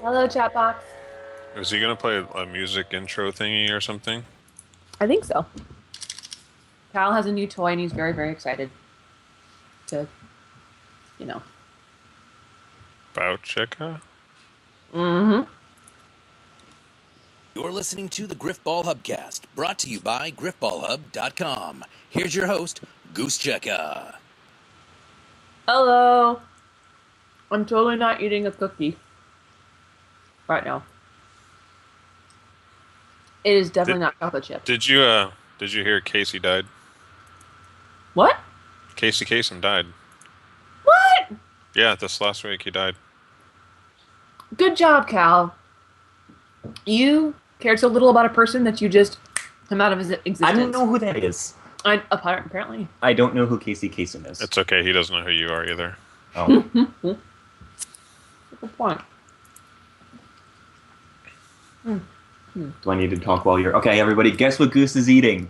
Hello, chat box. Is he gonna play a music intro thingy or something? I think so. Cal has a new toy and he's very, very excited to, you know. Boucheka? Mm-hmm. You're listening to the Grifball Hubcast, brought to you by GrifballHub.com. Here's your host, Goose Checka. Hello. I'm totally not eating a cookie right now. It is definitely not chocolate chip. Did you hear Casey died? What? Casey Kasem died. What? Yeah, this last week he died. Good job, Cal. You cared so little about a person that you just come out of his existence. I don't know who that is. Apparently. I don't know who Casey Kasem is. It's okay, he doesn't know who you are either. Oh. Good point. Do I need to talk while you're... Okay, everybody, guess what Goose is eating?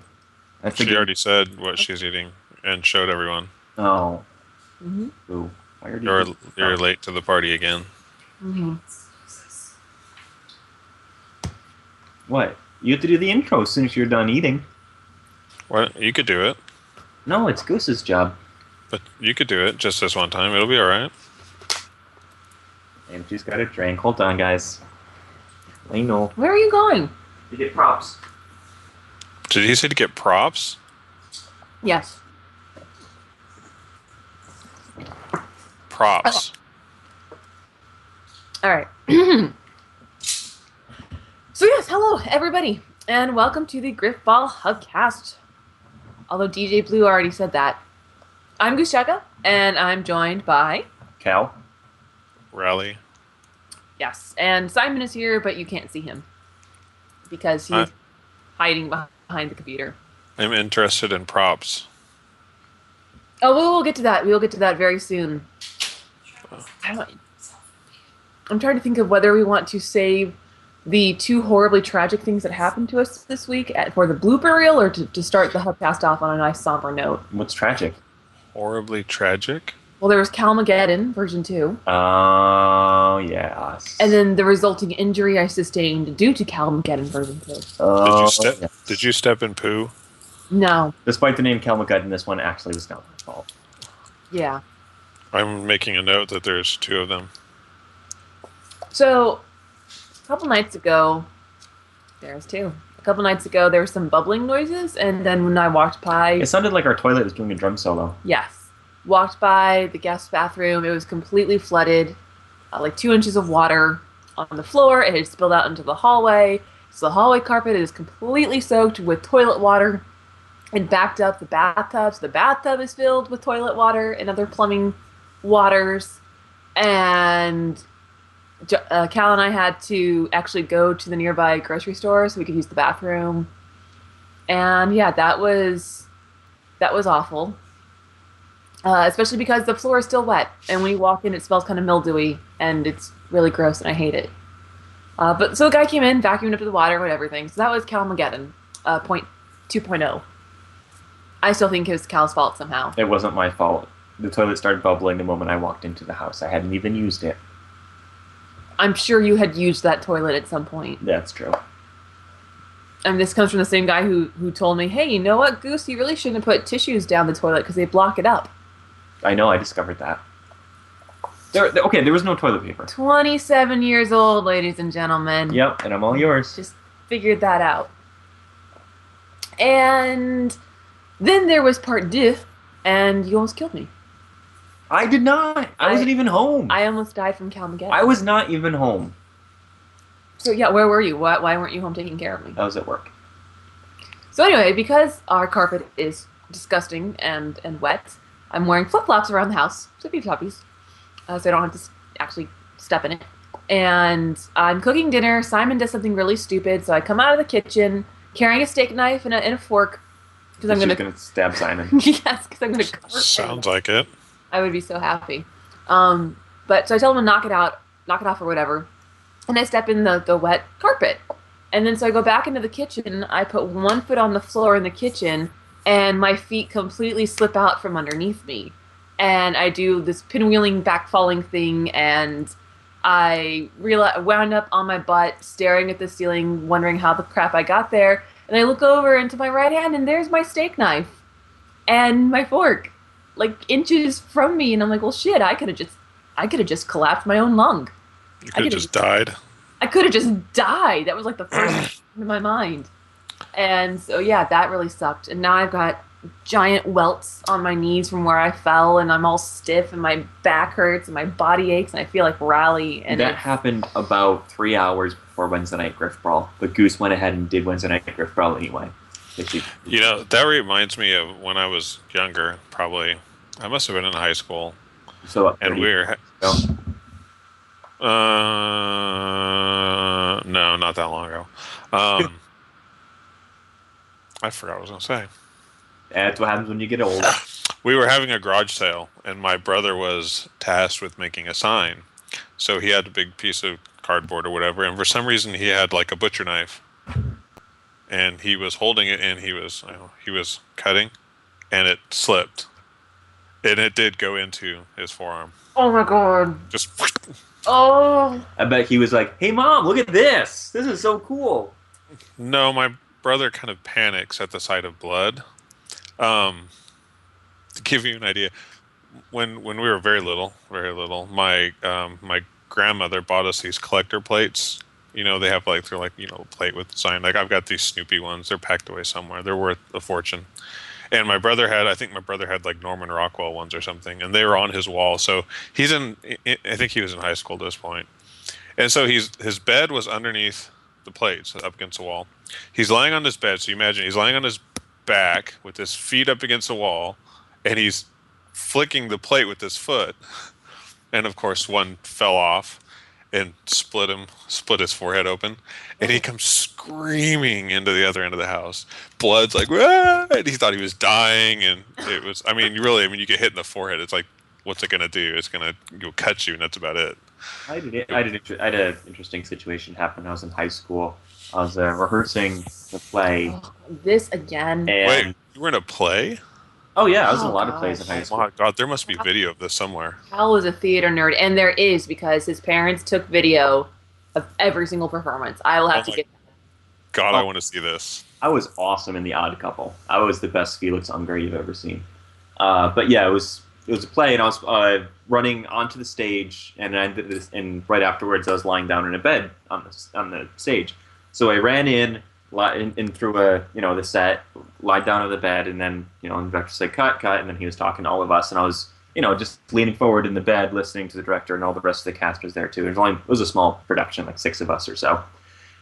She already said what she's eating and showed everyone. Oh. Mm-hmm. Ooh. Why are You're late to the party again. Mm-hmm. What? You have to do the intro as soon as you're done eating. What? You could do it. No, it's Goose's job. But you could do it just this one time. It'll be alright. And she's got a drink. Hold on, guys. I know. Where are you going? You get props. Did he say to get props? Yes. Props. All right. So yes, hello everybody, and welcome to the Grifball Hubcast. Although DJ Blue already said that. I'm Goose Checka, and I'm joined by... Cal? Rally. Yes, and Simon is here, but you can't see him. Because he's hiding behind the computer. I'm interested in props. Oh, we'll get to that. We'll get to that very soon. I'm trying to think of whether we want to save the two horribly tragic things that happened to us this week for the blooper reel, or to start the Hubcast off on a nice somber note. What's tragic? Horribly tragic? Well, there was Calmageddon, version 2. Oh, yes. And then the resulting injury I sustained due to Calmageddon, version 2. Oh, Did you step in poo? No. Despite the name Calmageddon, this one actually was not my fault. Yeah. I'm making a note that there's two of them. So, a couple nights ago, there were some bubbling noises, and then when I walked by... It sounded like our toilet was doing a drum solo. Yes. Walked by the guest bathroom. It was completely flooded, like 2 inches of water on the floor. It had spilled out into the hallway. So the hallway carpet is completely soaked with toilet water and backed up the bathtub. So the bathtub is filled with toilet water and other plumbing waters. And Cal and I had to actually go to the nearby grocery store so we could use the bathroom. And yeah, that was awful. Especially because the floor is still wet, and when you walk in, it smells kind of mildewy, and it's really gross, and I hate it. But so a guy came in, vacuumed up the water, whatever thing. So that was Calmageddon, point 2.0. I still think it was Cal's fault somehow. It wasn't my fault. The toilet started bubbling the moment I walked into the house. I hadn't even used it. I'm sure you had used that toilet at some point. That's true. And this comes from the same guy who told me, hey, you know what, Goose, you really shouldn't put tissues down the toilet because they block it up. I know, I discovered that. There was no toilet paper. 27 years old, ladies and gentlemen. Yep, and I'm all yours. Just figured that out. And then there was part 2, and you almost killed me. I did not. I wasn't even home. I almost died from Calmageddon. I was not even home. So yeah, where were you? Why weren't you home taking care of me? I was at work. So anyway, because our carpet is disgusting and wet, I'm wearing flip-flops around the house, flippy-floppies, so I don't have to actually step in it. And I'm cooking dinner. Simon does something really stupid, so I come out of the kitchen carrying a steak knife and a fork. Because I'm going to stab Simon. Yes, because I'm going to cover Sounds like it. I would be so happy. But so I tell him to knock it off or whatever. And I step in the wet carpet. And then so I go back into the kitchen. I put one foot on the floor in the kitchen, and my feet completely slip out from underneath me. And I do this pinwheeling, back falling thing, and I wound up on my butt, staring at the ceiling, wondering how the crap I got there. And I look over into my right hand, and there's my steak knife and my fork, like inches from me. And I'm like, well, shit, I could have just collapsed my own lung. You could have just died. I could have just died. That was like the first in my mind. And so, yeah, that really sucked. And now I've got giant welts on my knees from where I fell, and I'm all stiff, and my back hurts, and my body aches, and I feel like Rally. And that happened about 3 hours before Wednesday Night Grifball. But Goose went ahead and did Wednesday Night Grifball anyway. You know, that reminds me of when I was younger, probably. I must have been in high school. So, and we were... no, not that long ago. I forgot what I was going to say. That's what happens when you get old. We were having a garage sale, and my brother was tasked with making a sign. So he had a big piece of cardboard or whatever, and for some reason he had like a butcher knife. And he was holding it, and he was cutting, and it slipped. And it did go into his forearm. Oh my god. Just... Oh. I bet he was like, hey mom, look at this. This is so cool. No, my brother kind of panics at the sight of blood. To give you an idea, when we were very little, my grandmother bought us these collector plates. You know, they have a plate with the sign. Like, I've got these Snoopy ones. They're packed away somewhere. They're worth a fortune. And I think my brother had like Norman Rockwell ones or something, and they were on his wall. So I think he was in high school at this point. And so his bed was underneath the plates up against the wall. He's lying on his bed. So you imagine he's lying on his back with his feet up against the wall, and he's flicking the plate with his foot. And of course, one fell off and split his forehead open, and he comes screaming into the other end of the house. Blood's like, "Ah!" And he thought he was dying, and it was. I mean, you get hit in the forehead. It's like, what's it gonna do? It's gonna cut you, and that's about it. I had an interesting situation happen when I was in high school. I was rehearsing the play. Oh, this again. Wait, you were in a play? Oh yeah, I was in a lot of plays in high Oh school. my god, there must be video of this somewhere. Hal was a theater nerd, and there is, because his parents took video of every single performance. I will have to get that. God, I want to see this. I was awesome in The Odd Couple. I was the best Felix Unger you've ever seen. But yeah, it was a play, and I was running onto the stage, and right afterwards I was lying down in a bed on the stage. So I ran in through the set, lied down on the bed, and then the director said cut, and then he was talking to all of us, and I was just leaning forward in the bed listening to the director, and all the rest of the cast was there too. It was a small production, like 6 of us or so.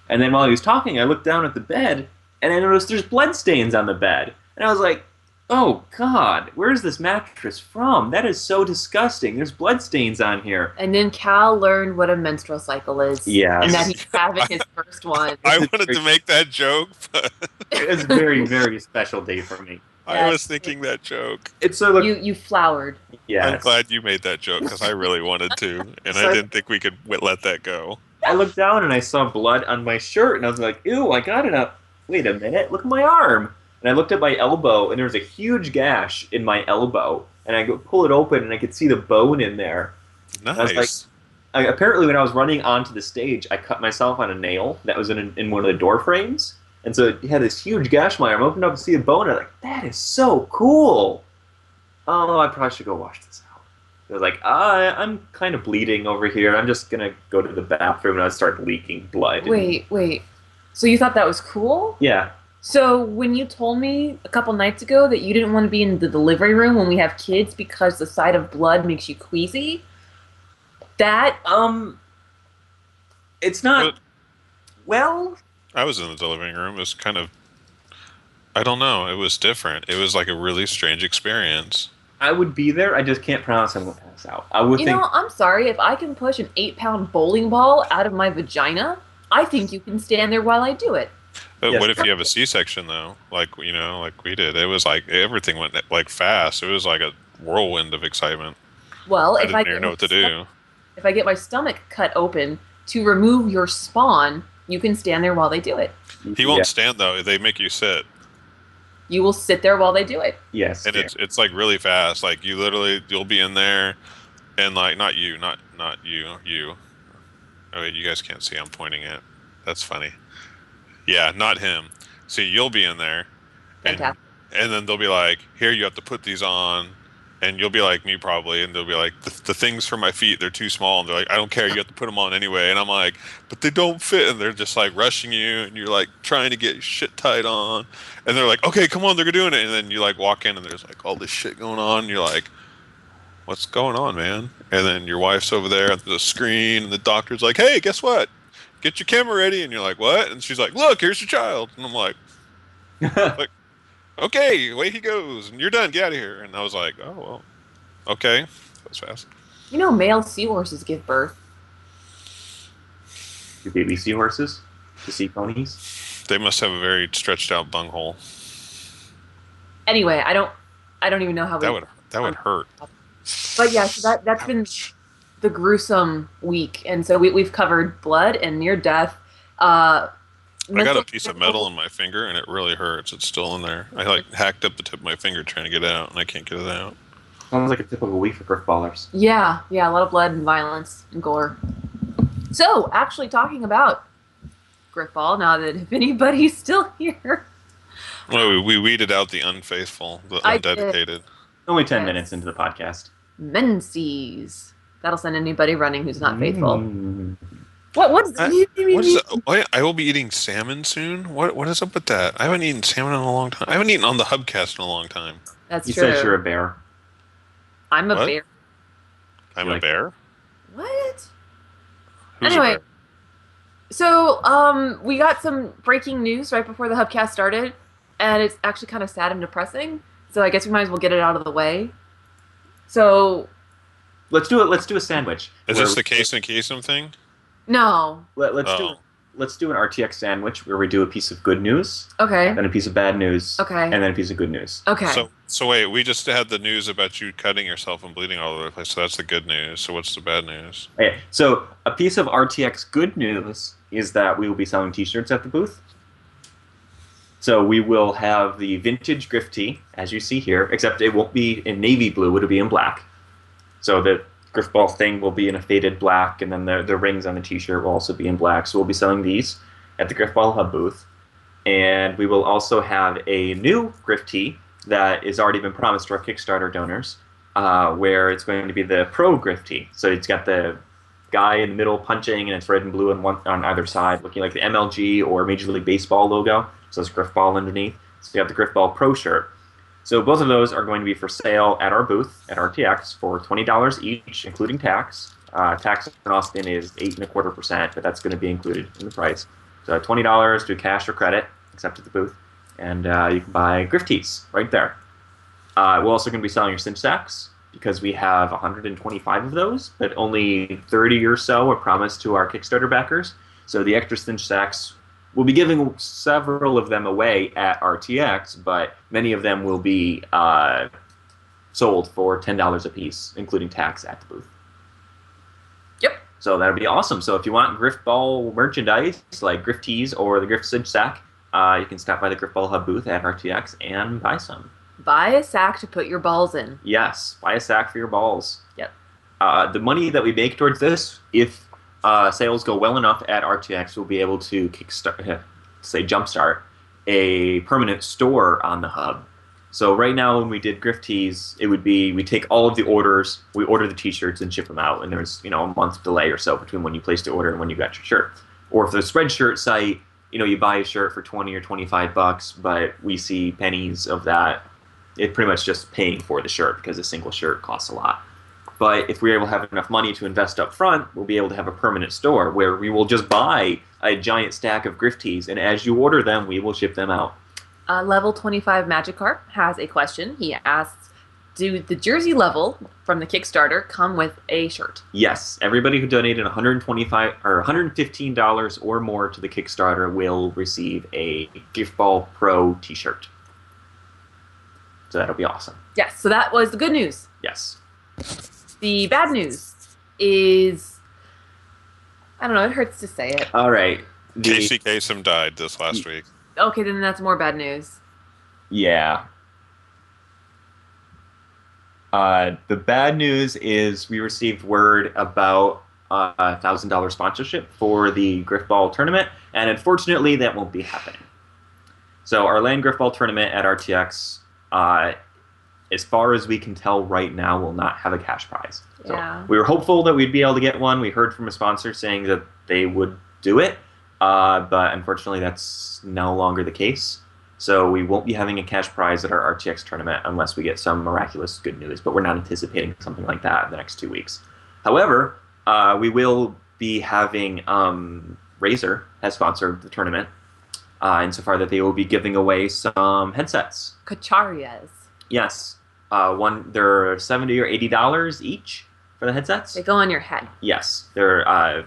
And then while he was talking, I looked down at the bed, and I noticed there's blood stains on the bed, and I was like, oh God, where's this mattress from? That is so disgusting. There's blood stains on here. And then Cal learned what a menstrual cycle is. Yeah. And that he's having his first one. I wanted to make that joke, but it was a very, very special day for me. I was thinking that joke. It's so you flowered. Yeah. I'm glad you made that joke, because I really wanted to, and I didn't think we could let that go. I looked down and I saw blood on my shirt, and I was like, ew, I got it up. Wait a minute, look at my arm. And I looked at my elbow, and there was a huge gash in my elbow. And I go pull it open, and I could see the bone in there. Nice. And I was like, apparently when I was running onto the stage, I cut myself on a nail that was in one of the door frames. And so it had this huge gash in my arm. I opened up to see a bone, and I was like, that is so cool. Oh, I probably should go wash this out. I was like, I'm kind of bleeding over here. I'm just going to go to the bathroom, and I start leaking blood. Wait. So you thought that was cool? Yeah. So when you told me a couple nights ago that you didn't want to be in the delivery room when we have kids because the sight of blood makes you queasy, that it's not. Well, I was in the delivery room. It was kind of, I don't know. It was different. It was like a really strange experience. I would be there. I just can't promise I'm going to pass out. I would think. I'm sorry. If I can push an 8-pound bowling ball out of my vagina, I think you can stand there while I do it. But Yes. what if you have a C-section, though? Like we did. It was like everything went like fast. It was like a whirlwind of excitement. Well, I if I didn't even know what to do. If I get my stomach cut open to remove your spawn, you can stand there while they do it. He won't stand, though. They make you sit. You will sit there while they do it. Yes. And it's like really fast. Like you'll be in there, and like not you. Oh, wait, you guys can't see. I'm pointing at. That's funny. Yeah, not him. See, you'll be in there, and Fantastic. and then they'll be like, "Here, you have to put these on," and you'll be like me probably, and they'll be like, "The things for my feet, they're too small," and they're like, "I don't care, you have to put them on anyway," and I'm like, "But they don't fit," and they're just like rushing you, and you're like trying to get shit tied on, and they're like, "Okay, come on, they're doing it," and then you like walk in, and there's like all this shit going on, and you're like, "What's going on, man?" And then your wife's over there at the screen, and the doctor's like, "Hey, guess what? Get your camera ready," and you're like, "What?" And she's like, "Look, here's your child," and I'm like, "Okay, away he goes, and you're done. Get out of here." And I was like, "Oh well, okay, that's fast." You know, male seahorses give birth. Do baby seahorses? The sea ponies? They must have a very stretched out bunghole. Anyway, I don't even know how That would hurt. But yeah, so that's been Ouch. the gruesome week, and so we've covered blood and near death. I got mental- a piece of metal in my finger, and it really hurts. It's still in there. I like hacked up the tip of my finger trying to get it out, and I can't get it out. Sounds like a typical week for Grifballers. Yeah, a lot of blood and violence and gore. So, actually talking about Grifball, now that if anybody's still here, Well, we weeded out the unfaithful, the I did. undedicated. Only 10 Yes. minutes into the podcast. menses. That'll send anybody running who's not faithful. Mm. What's What is that? Wait, I will be eating salmon soon. What is up with that? I haven't eaten salmon in a long time. I haven't eaten on the Hubcast in a long time. That's You true. said you're a bear. I'm a What? bear. I'm You a like- bear. What? Who's Anyway. a bear? So, we got some breaking news right before the Hubcast started, and it's actually kind of sad and depressing. So I guess we might as well get it out of the way. So, Let's do it. Let's do a sandwich. Is where this the we- case in Kasem thing? no. Let's do an RTX sandwich where we do a piece of good news, Okay. then a piece of bad news, Okay. and then a piece of good news. Okay. So wait, we just had the news about you cutting yourself and bleeding all over the place. So that's the good news. So what's the bad news? Okay, so a piece of RTX good news is that we will be selling T-shirts at the booth. So we will have the vintage Griff tee, as you see here, except it won't be in navy blue; it'll be in black. So the Grifball thing will be in a faded black, and then the rings on the T-shirt will also be in black. So we'll be selling these at the Grifball Hub booth, and we will also have a new Griff tee that has already been promised to our Kickstarter donors, where it's going to be the Pro Griff tee. So it's got the guy in the middle punching, and it's red and blue on either side, looking like the MLG or Major League Baseball logo. So it's Grifball underneath. So you have the Grifball Pro shirt. So both of those are going to be for sale at our booth at RTX for $20 each, including tax. Tax in Austin is 8.25%, but that's going to be included in the price. So $20, do cash or credit, except at the booth, and you can buy Griff tees right there. We're also going to be selling your cinch sacks because we have 125 of those, but only 30 or so are promised to our Kickstarter backers. So the extra cinch sacks, we'll be giving several of them away at RTX, but many of them will be sold for $10 a piece, including tax at the booth. Yep. So that'll be awesome. So if you want Grifball merchandise, like Griff tees or the Griff cinch sack, you can stop by the Grifball Hub booth at RTX and buy some. Buy a sack to put your balls in. Yes, buy a sack for your balls. Yep. The money that we make towards this, if sales go well enough at RTX, we'll be able to jumpstart a permanent store on the hub. So right now, when we did Griff tees, it would be we take all of the orders, we order the T-shirts and ship them out, and there's a month delay or so between when you placed the order and when you got your shirt. Or if the Spreadshirt site, you buy a shirt for $20 or $25, but we see pennies of that. It's pretty much just paying for the shirt because a single shirt costs a lot. But if we're able to have enough money to invest up front, we'll be able to have a permanent store where we will just buy a giant stack of Griff tees, and as you order them, we will ship them out. Level 25 Magikarp has a question. He asks, do the jersey level from the Kickstarter come with a shirt? Yes, everybody who donated $125 or $115 or more to the Kickstarter will receive a Grifball Pro T-shirt. So that'll be awesome. Yes, so that was the good news. Yes. The bad news is, I don't know, it hurts to say it. All right. Casey Kasem died this last week. Okay, then that's more bad news. Yeah. The bad news is we received word about $1,000 sponsorship for the Grifball tournament, and unfortunately, that won't be happening. So our land Grifball tournament at RTX, as far as we can tell right now, will not have a cash prize. Yeah. So we were hopeful that we'd be able to get one. We heard from a sponsor saying that they would do it, but unfortunately, that's no longer the case. So we won't be having a cash prize at our RTX tournament unless we get some miraculous good news, but we're not anticipating something like that in the next 2 weeks. However, we will be having Razer has sponsored the tournament, insofar that they will be giving away some headsets. Kacharias. Yes, they're $70 or $80 each for the headsets. They go on your head. Yes, they're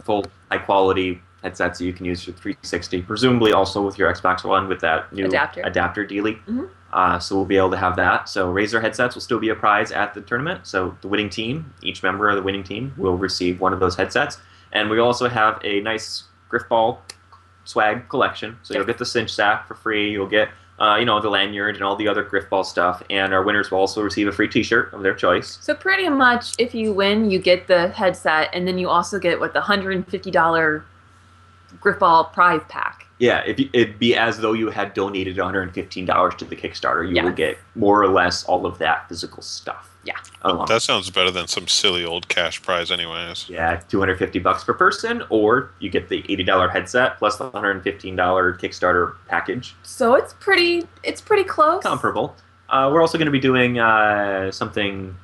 full high quality headsets that you can use for 360, presumably also with your Xbox One with that new adapter dealie. Mm-hmm. So we'll be able to have that. So Razer headsets will still be a prize at the tournament. So the winning team, each member of the winning team, will receive one of those headsets. And we also have a nice Grifball swag collection. So you'll get the cinch sack for free. You'll get the lanyard and all the other Grifball stuff. And our winners will also receive a free T-shirt of their choice. So pretty much, if you win, you get the headset, and then you also get the $150 Grifball prize pack. Yeah, it'd be as though you had donated $115 to the Kickstarter. You will get more or less all of that physical stuff. Yeah. That sounds better than some silly old cash prize anyways. Yeah, $250 per person, or you get the $80 headset plus the $115 Kickstarter package. So it's pretty close. Comparable. We're also going to be doing something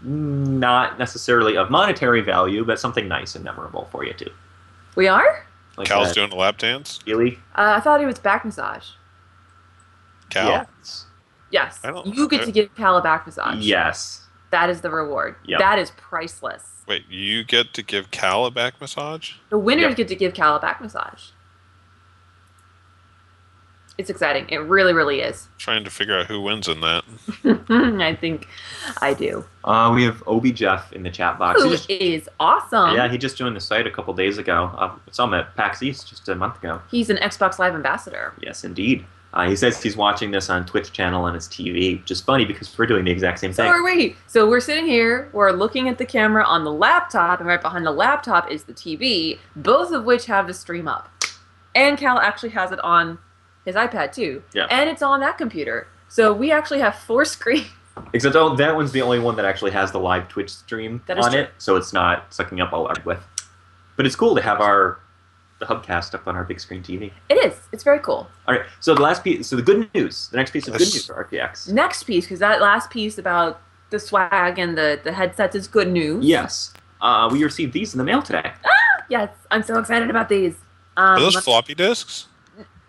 not necessarily of monetary value, but something nice and memorable for you too. We are? Like Cal's doing a lap dance? Really? I thought it was back massage. Cal? Yes. You get to give Cal a back massage. Yes. That is the reward. Yep. That is priceless. Wait, you get to give Cal a back massage? The winners get to give Cal a back massage. It's exciting. It really, really is. Trying to figure out who wins in that. I think I do. We have Obi Jeff in the chat box. Who is awesome. Yeah, he just joined the site a couple days ago. I saw him at PAX East just a month ago. He's an Xbox Live ambassador. Yes, indeed. He says he's watching this on Twitch channel on his TV, which is funny because we're doing the exact same thing. So are we. So we're sitting here, we're looking at the camera on the laptop, and right behind the laptop is the TV, both of which have the stream up. And Cal actually has it on his iPad too. Yeah. And it's on that computer. So we actually have 4 screens. Except that one's the only one that actually has the live Twitch stream on it, so it's not sucking up all our bandwidth. But it's cool to have the Hubcast up on our big screen TV. It is. It's very cool. All right. So the last piece. So the good news. The next piece of good news for RTX. Next piece, because that last piece about the swag and the headsets is good news. Yes. We received these in the mail today. Yes, I'm so excited about these. Are those floppy disks?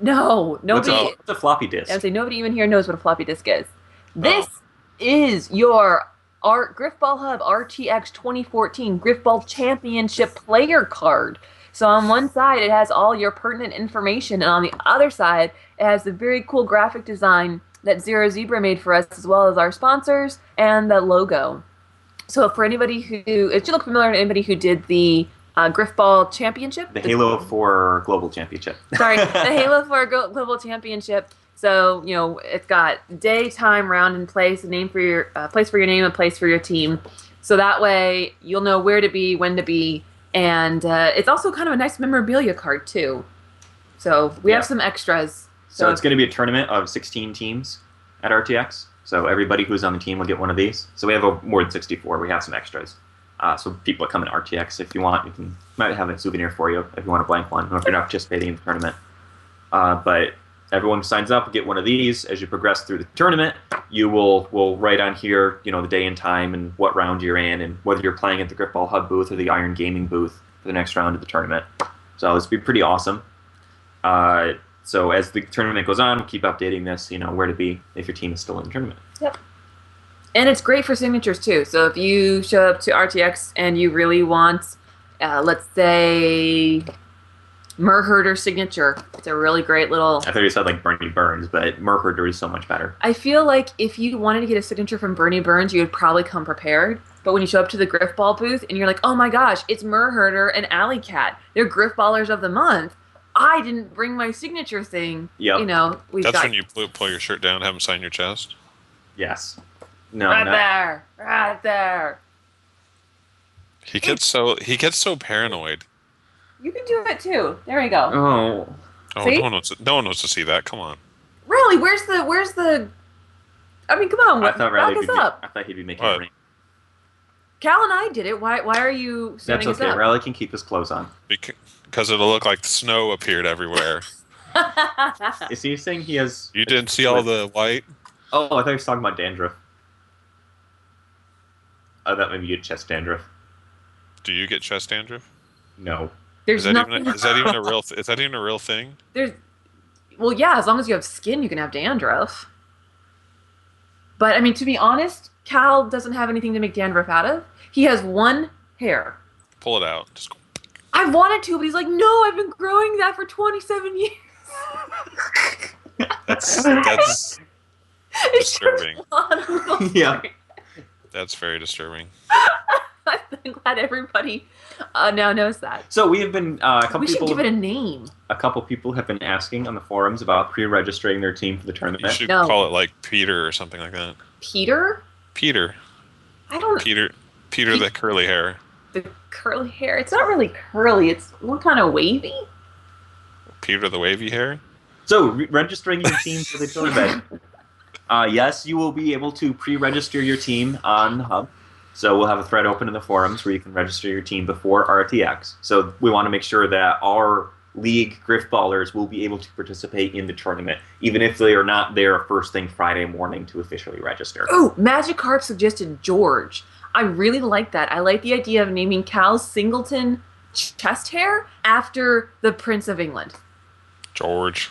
No, nobody. What's a floppy disk? I would say nobody even here knows what a floppy disk is. This is your Grifball Hub RTX 2014 Grifball Championship player card. So on one side, it has all your pertinent information, and on the other side, it has the very cool graphic design that Zero Zebra made for us, as well as our sponsors, and the logo. So for anybody who, if you look familiar to anybody who did the Grifball Championship. The Halo 4 Global Championship. Sorry, the Halo 4 Global Championship. So, it's got day, time, round, and place, a name for your place for your name, a place for your team. So that way you'll know where to be, when to be, and it's also kind of a nice memorabilia card too. So we have some extras. So it's going to be a tournament of 16 teams at RTX. So everybody who's on the team will get one of these. So we have more than 64. We have some extras. So people that come in RTX, if you want, might have a souvenir for you if you want a blank one, or if you're not participating in the tournament. But everyone who signs up will get one of these. As you progress through the tournament, you will write on here, the day and time and what round you're in, and whether you're playing at the Grifball Hub booth or the Iron Gaming booth for the next round of the tournament. So it's be pretty awesome. So as the tournament goes on, we'll keep updating this, where to be if your team is still in the tournament. Yep. And it's great for signatures too. So if you show up to RTX and you really want, let's say, Merherder signature, it's a really great little... I thought you said like Bernie Burns, but Merherder is so much better. I feel like if you wanted to get a signature from Bernie Burns, you would probably come prepared. But when you show up to the Grifball booth and you're like, oh my gosh, it's Merherder and Alley Cat. They're Grifballers of the month. I didn't bring my signature thing. Yep. That's when you pull your shirt down and have them sign your chest? Yes. No, right there. He gets so paranoid. You can do it too. There you go. Oh. Oh, See? no one wants to see that. Come on. Really? Where's the? I mean, come on. I thought back Riley us up. I thought he'd be making What? it rain. Cal and I did it. Why are you That's standing us okay. up? Riley can keep his clothes on. Because it'll look like snow appeared everywhere. Is he saying he has... You didn't see all the white? Oh, I thought he was talking about dandruff. I thought maybe you had chest dandruff. Do you get chest dandruff? No. There's Is nothing. that even a real? Is that even a real thing? Well, yeah. As long as you have skin, you can have dandruff. But I mean, to be honest, Cal doesn't have anything to make dandruff out of. He has one hair. Pull it out. Just I wanted to, but he's like, no, I've been growing that for 27 years. that's It's just disturbing. one. Yeah. That's very disturbing. I'm glad everybody now knows that. So we have been... We should give it a name. A couple people have been asking on the forums about pre-registering their team for the You tournament. should No. call it like Peter or something like that. Peter? Peter. I don't. Peter the curly hair. The curly hair. It's not really curly. It's more kind of wavy. Peter the wavy hair. So, registering your team for the tournament. Yes, you will be able to pre-register your team on the Hub. So we'll have a thread open in the forums where you can register your team before RTX. So we want to make sure that our league Grifballers will be able to participate in the tournament, even if they are not there first thing Friday morning to officially register. Oh, Magikarp suggested George. I really like that. I like the idea of naming Cal's singleton chest hair after the Prince of England. George.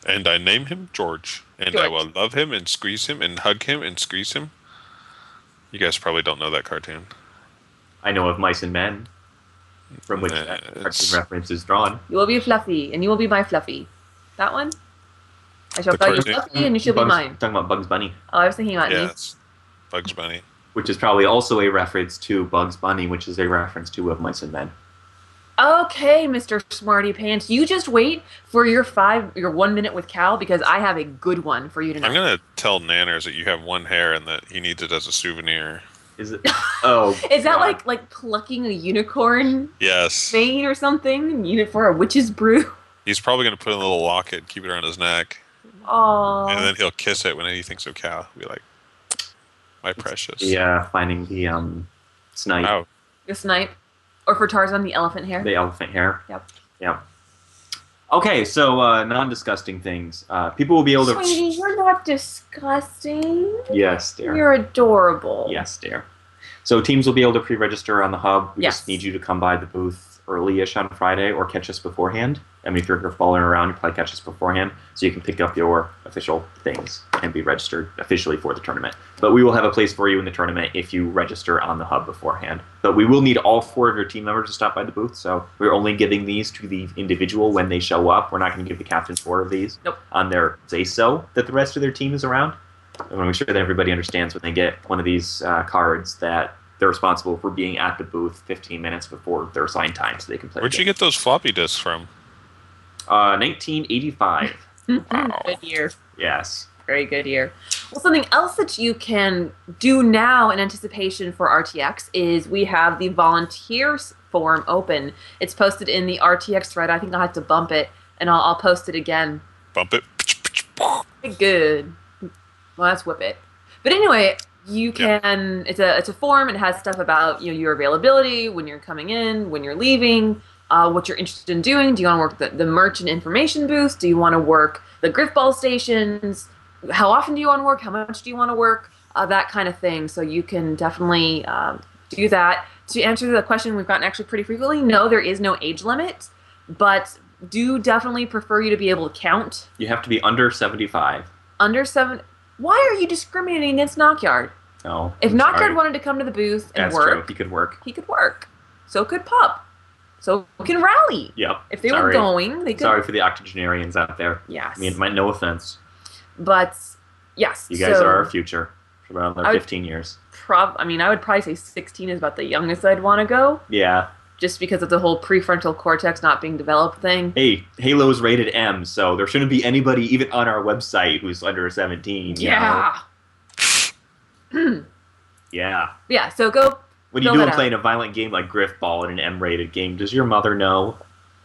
And I name him George. And I will love him and squeeze him and hug him and squeeze him. You guys probably don't know that cartoon. I know of Mice and Men, from which that cartoon reference is drawn. You will be Fluffy, and you will be my Fluffy. That one? I shall The call you cartoon? Fluffy, and you shall be mine. Talking about Bugs Bunny, Oh, I was thinking about me. Yes. Bugs Bunny. which is probably also a reference to Bugs Bunny, which is a reference to Of Mice and Men. Okay, Mr. Smarty Pants, you just wait for your 1 minute with Cal, because I have a good one for you tonight. I'm going to tell Nanners that you have one hair and that he needs it as a souvenir. Is it? Oh, Is that God. like plucking a unicorn Yes. mane or something? Need it for a witch's brew? He's probably going to put in a little locket, keep it around his neck, Aww. and then he'll kiss it when he thinks of Cal. He'll be like, my precious. Yeah, finding the snipe, Wow. The snipe. Or for Tarzan, the elephant hair. the elephant hair. Yep. Yep. Okay, so non-disgusting things. People will be able to. Sweetie, you're not disgusting. Yes, dear. You're adorable. Yes, dear. So teams will be able to pre-register on the Hub. We Yes. just need you to come by the booth early-ish on Friday or catch us beforehand. I mean, if you're following around, you probably catch us beforehand so you can pick up your official things and be registered officially for the tournament. But we will have a place for you in the tournament if you register on the Hub beforehand. But we will need all 4 of your team members to stop by the booth, so we're only giving these to the individual when they show up. We're not going to give the captains 4 of these Nope. on their say-so that the rest of their team is around. I want to make sure that everybody understands when they get one of these cards that they're responsible for being at the booth 15 minutes before their assigned time so they can play. Where'd you get those floppy disks from? 1985. Wow. Good year. Yes. Very good year. Well, something else that you can do now in anticipation for RTX is we have the volunteers form open. It's posted in the RTX thread. I think I'll have to bump it, and I'll post it again. Bump it. Good. Well, let's whip it. But anyway, you can. It's a form. It has stuff about your availability, when you're coming in, when you're leaving, what you're interested in doing. Do you want to work the merchant information booth? Do you want to work the Grifball stations? How often do you want to work? How much do you want to work? That kind of thing. So you can definitely do that. To answer the question we've gotten actually pretty frequently, no, there is no age limit, but do definitely prefer you to be able to count. You have to be under 75. Under 7. Why are you discriminating against Knockyard? No. If I'm Knockyard sorry. wanted to come to the booth and That's work, true. He could work. he could work. So could Pup. So can Rally. Yep. If they Sorry. were going, they could. Sorry for the octogenarians out there. Yes. I mean, no offense. But yes. You guys so are our future for around I would- 15 years. I would probably say 16 is about the youngest I'd want to go, Yeah. just because of the whole prefrontal cortex not being developed thing. Hey, Halo's rated M, so there shouldn't be anybody even on our website who's under 17. you know? Yeah. Yeah. Yeah. So go When you Fill do that play out. in a violent game like Grifball in an M-rated game, does your mother know?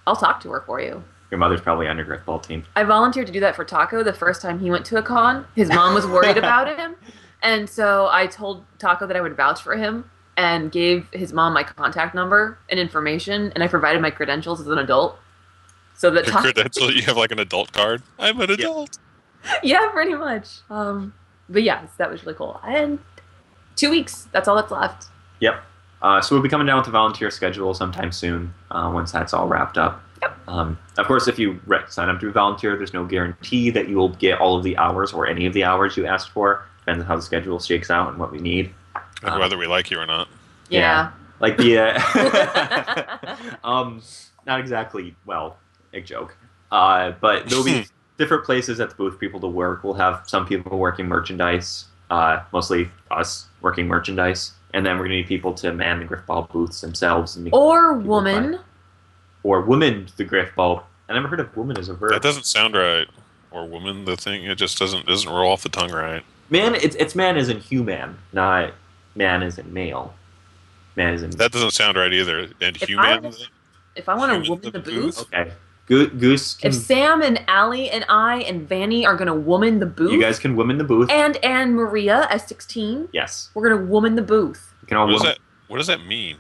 I'll talk to her for you. Your mother's probably on your Grifball team. I volunteered to do that for Taco the first time he went to a con. His mom was worried about him. And so I told Taco that I would vouch for him and gave his mom my contact number and information. And I provided my credentials as an adult. So that Your Taco... credential, you have like an adult card. I'm an adult. Yeah, pretty much. But yes, that was really cool. And 2 weeks. That's all that's left. Yep. So we'll be coming down with the volunteer schedule sometime soon once that's all wrapped up. Yep. Of course, if you sign up to volunteer, there's no guarantee that you will get all of the hours or any of the hours you asked for. Depends on how the schedule shakes out and what we need. And whether we like you or not. Yeah. Like the... not exactly, well, a joke. But there'll be different places at the booth for people to work. We'll have some people working merchandise, mostly us working merchandise. And then we're going to need people to man the Grifball booths themselves. And Or woman. Or woman the Grifball. I never heard of woman as a verb. That doesn't sound right. Or woman, the thing. It just doesn't roll off the tongue right. Man, it's man as in human, not man as in male. Man as in... That doesn't sound right either. And If human. If I want to Human woman the the booth, Okay. Goose can... if Sam and Allie and I and Vanny are going to woman the booth, You guys can woman the booth. and Anne Maria as 16, Yes. we're going to woman the booth. You can all woman... What does that mean?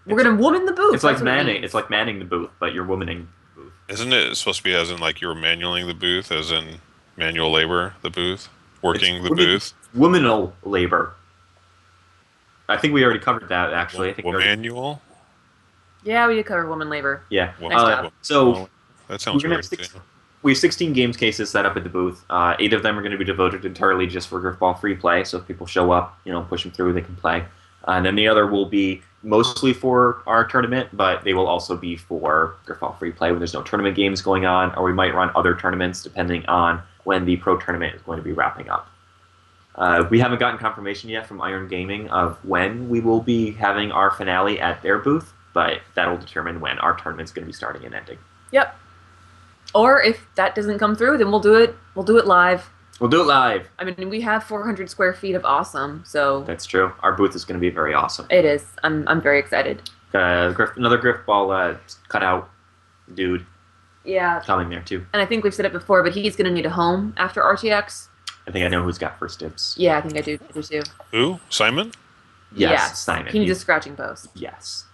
We're going to woman the booth. It's like That's what it manning. means. It's like manning the booth, but you're womaning the booth. Isn't it supposed to be as in like you were manualing the booth, as in manual labor, the booth? Working It's the women- booth? Womanal labor. I think we already covered that, actually. I think we already- Manual? Yeah, we did cover woman labor. Yeah. Well, Nice job. So that sounds we're gonna weird. have six- too. we have 16 games cases set up at the booth. 8 of them are going to be devoted entirely just for Grifball free play. So if people show up, push them through, they can play. And then the other will be mostly for our tournament, but they will also be for Grifball free play when there's no tournament games going on, or we might run other tournaments depending on when the pro tournament is going to be wrapping up. We haven't gotten confirmation yet from Iron Gaming of when we will be having our finale at their booth, but that'll determine when our tournament's going to be starting and ending. Yep. Or if that doesn't come through, then we'll do it. We'll do it live. We'll do it live. I mean, we have 400 square feet of awesome, so That's true. Our booth is going to be very awesome. it is. I'm very excited. Another Grifball cutout dude Yeah. coming there too. And I think we've said it before, but he's going to need a home after RTX. I think I know who's got first dibs. Yeah, I think I do too. Who? Simon? Yes, Simon. He needs a scratching post. Yes.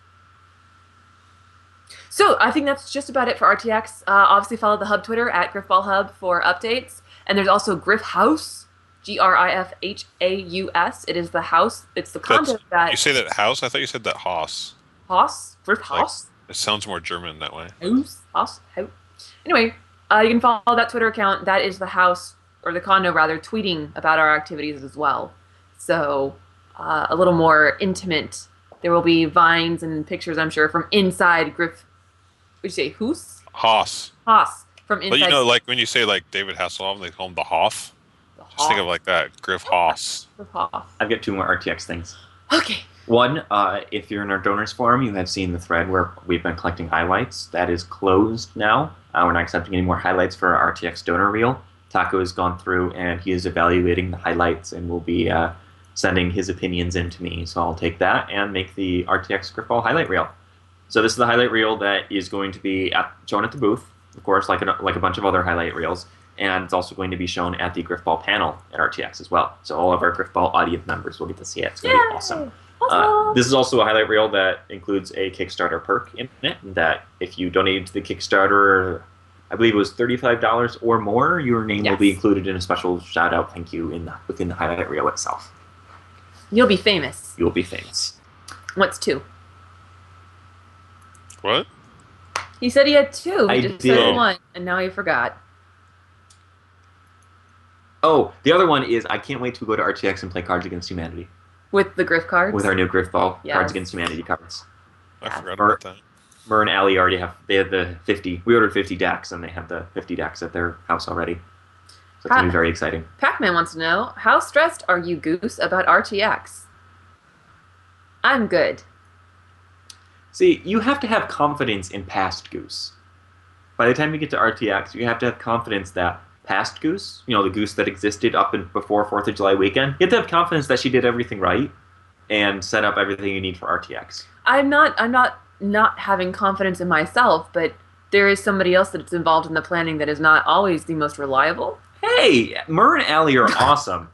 So I think that's just about it for RTX. Obviously, follow the Hub Twitter at Grifball Hub for updates. And there's also Grif House, Grifhaus. It is the house. It's the condo that You say that house? I thought you said that Haas. Haus, Grif Like- House, It sounds more German that way. House. Anyway, you can follow that Twitter account. That is the house, or the condo rather, tweeting about our activities as well. So a little more intimate. There will be vines and pictures, I'm sure, from inside Grif. Would you say Hoos? Haas. Haas. From inside. But like when you say like David Hasselhoff, they call him the Hoff. the Just think Haas. of like that. Griff Haas. Grif Haas. I've got 2 more RTX things. Okay. One, if you're in our donors forum, you have seen the thread where we've been collecting highlights. That is closed now. We're not accepting any more highlights for our RTX donor reel. Taco has gone through and he is evaluating the highlights and will be sending his opinions in to me. So I'll take that and make the RTX Grifball highlight reel. So this is the highlight reel that is going to be shown at the booth, of course, like a bunch of other highlight reels. And it's also going to be shown at the Grifball panel at RTX as well. So all of our Grifball audience members will get to see it. It's going to be awesome. Awesome. This is also a highlight reel that includes a Kickstarter perk in it, that if you donate to the Kickstarter, I believe it was $35 or more, your name will be Yes. included in a special shout-out thank you within the highlight reel itself. You'll be famous. You'll be famous. What's 2? What? He said he had 2. I He just said did. 1, and now he forgot. Oh, the other one is I can't wait to go to RTX and play Cards Against Humanity With the Grif cards? with our new Grifball Yes. Cards Against Humanity cards. I Yeah. forgot about that. Mur and Allie already have the 50. We ordered 50 decks, and they have the 50 decks at their house already. So it's going to be very exciting. Pac-Man wants to know, how stressed are you, Goose, about RTX? I'm good. See, you have to have confidence in past Goose. By the time you get to RTX, you have to have confidence that past Goose, the Goose that existed up and before 4th of July weekend, you have to have confidence that she did everything right. and set up everything you need for RTX. I'm not having confidence in myself, but there is somebody else that's involved in the planning that is not always the most reliable. Hey, Mur and Allie are awesome.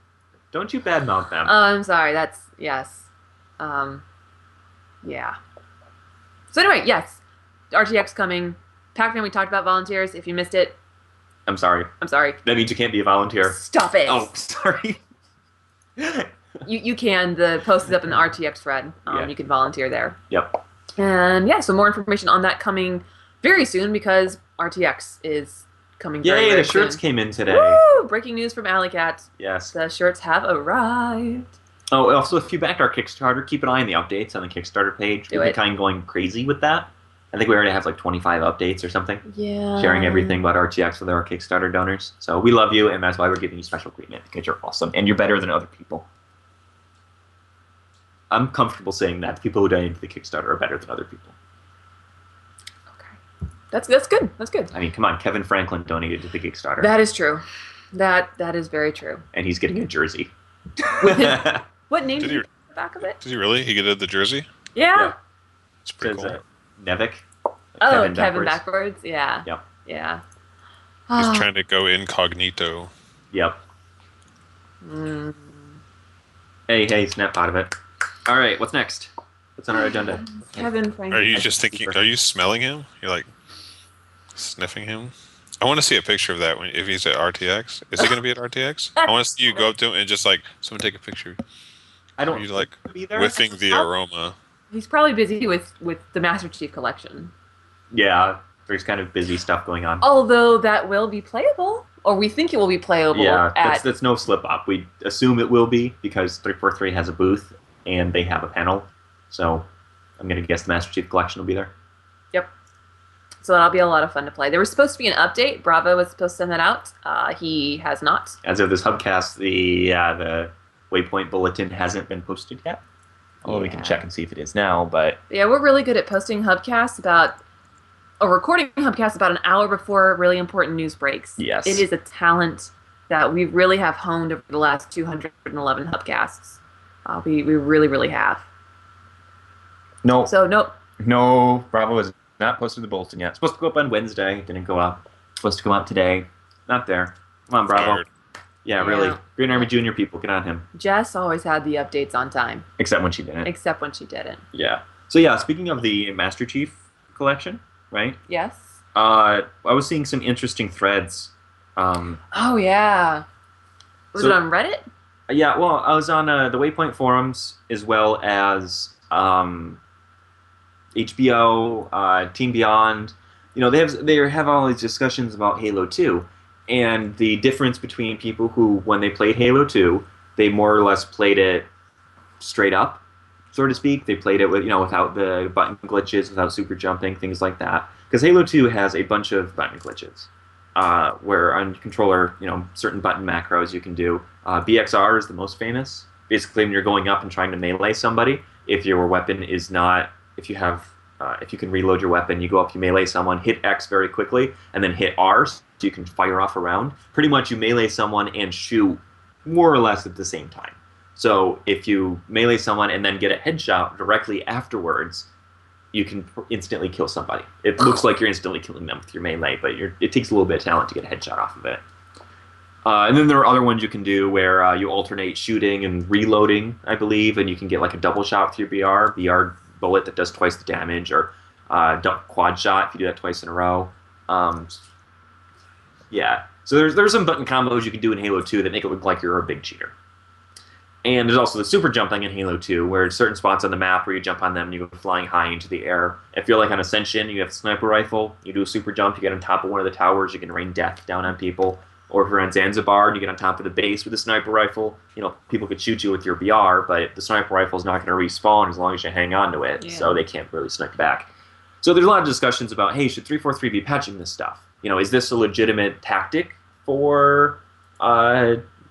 Don't you badmouth them. Oh, I'm sorry. That's yes. Yeah. So anyway, yes, RTX coming. Pac-Man, we talked about volunteers. If you missed it, I'm sorry. I'm sorry. That means you can't be a volunteer. Stop it. Oh, sorry. You can. The post is up in the RTX thread. Yeah. You can volunteer there. Yep. And yeah, so more information on that coming very soon because RTX is coming very, Yay, very the shirts soon. came in today. Woo! Breaking news from Alley Cat. Yes. The shirts have arrived. Oh, also, if you backed our Kickstarter, keep an eye on the updates on the Kickstarter page. Do We've been it. kind of going crazy with that. I think we already have like 25 updates or something. Yeah. Sharing everything about RTX with our Kickstarter donors. So we love you, and that's why we're giving you special treatment, because you're awesome, and you're better than other people. I'm comfortable saying that. People who donate to the Kickstarter are better than other people. Okay. That's good. That's good. I mean, come on, Kevin Franklin donated to the Kickstarter. That is true. That is very true. And he's getting a jersey. What name Did did he- you put on the back of it? Did he really? He get the jersey? Yeah. Yeah. It's pretty Says, cool. Nevik. Oh, Kevin backwards. Yeah. Yep. Yeah. He's Ah. trying to go incognito. Yep. Mm. Hey, snap out of it. All right, what's next? What's on our agenda? Kevin Franklin. Are you just thinking? Are you smelling him? You're like sniffing him. I want to see a picture of that when if he's at RTX. Is he going to be at RTX? I want to see you go up to him and just like someone take a picture. I don't You like be there. whiffing the aroma. He's probably busy with the Master Chief Collection. Yeah, there's kind of busy stuff going on. Although that will be playable, or we think it will be playable. Yeah, at that's no slip up. We assume it will be because 343 has a booth and they have a panel. So I'm going to guess the Master Chief Collection will be there. Yep. So that'll be a lot of fun to play. There was supposed to be an update. Bravo was supposed to send that out. He has not. As of this Hubcast, the Waypoint Bulletin hasn't been posted yet. Although we can Yeah. check and see if it is now, but Yeah, we're really good at posting Hubcasts recording Hubcasts about an hour before really important news breaks. Yes. It is a talent that we really have honed over the last 211 Hubcasts. We really, really have. no, So, nope. no, Bravo has not posted the bulletin yet. It's supposed to go up on Wednesday, didn't go up. Supposed to come out today, not there. Come on, Bravo. Fired. Yeah, Yeah. really. Green Army Junior people, get on him. Jess always had the updates on time, Except when she didn't. except when she didn't. Yeah. So yeah, speaking of the Master Chief collection, right? Yes? I was seeing some interesting threads. Oh, yeah. Was So- it on Reddit? Yeah, well, I was on the Waypoint forums as well as HBO, Team Beyond. You know, they have all these discussions about Halo 2 and the difference between people who, when they played Halo 2, they more or less played it straight up, so to speak. They played it with, without the button glitches, without super jumping, things like that. Because Halo 2 has a bunch of button glitches. Where on controller, certain button macros you can do. BXR is the most famous. Basically, when you're going up and trying to melee somebody, if your weapon is not, if you can reload your weapon, you go up, you melee someone, hit X very quickly, and then hit R so you can fire off a round. Pretty much you melee someone and shoot more or less at the same time. So if you melee someone and then get a headshot directly afterwards, you can instantly kill somebody. It looks like you're instantly killing them with your melee, but it takes a little bit of talent to get a headshot off of it. And then there are other ones you can do where you alternate shooting and reloading, I believe, and you can get like a double shot with your BR bullet that does twice the damage, or quad shot if you do that twice in a row. Yeah, so there's some button combos you can do in Halo 2 that make it look like you're a big cheater. And there's also the super jumping in Halo 2, where there's certain spots on the map where you jump on them and you go flying high into the air. If you're like on Ascension, you have a sniper rifle, you do a super jump, you get on top of one of the towers, you can rain death down on people. Or if you're on Zanzibar and you get on top of the base with a sniper rifle, people could shoot you with your BR, but the sniper rifle is not going to respawn as long as you hang on to it, so they can't really snipe back. So there's a lot of discussions about, hey, should 343 be patching this stuff? Is this a legitimate tactic for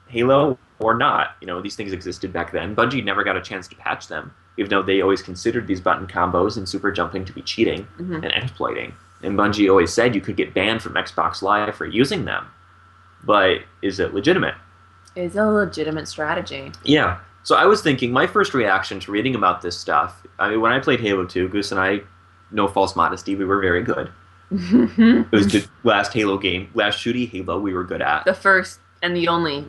Halo or not? These things existed back then. Bungie never got a chance to patch them, even though they always considered these button combos and super jumping to be cheating and exploiting. And Bungie always said you could get banned from Xbox Live for using them. But is it legitimate? It's a legitimate strategy. Yeah. So I was thinking, my first reaction to reading about this stuff, I mean, when I played Halo 2, Goose and I, no false modesty, we were very good. It was the last Halo game, last shooty Halo we were good at. The first and the only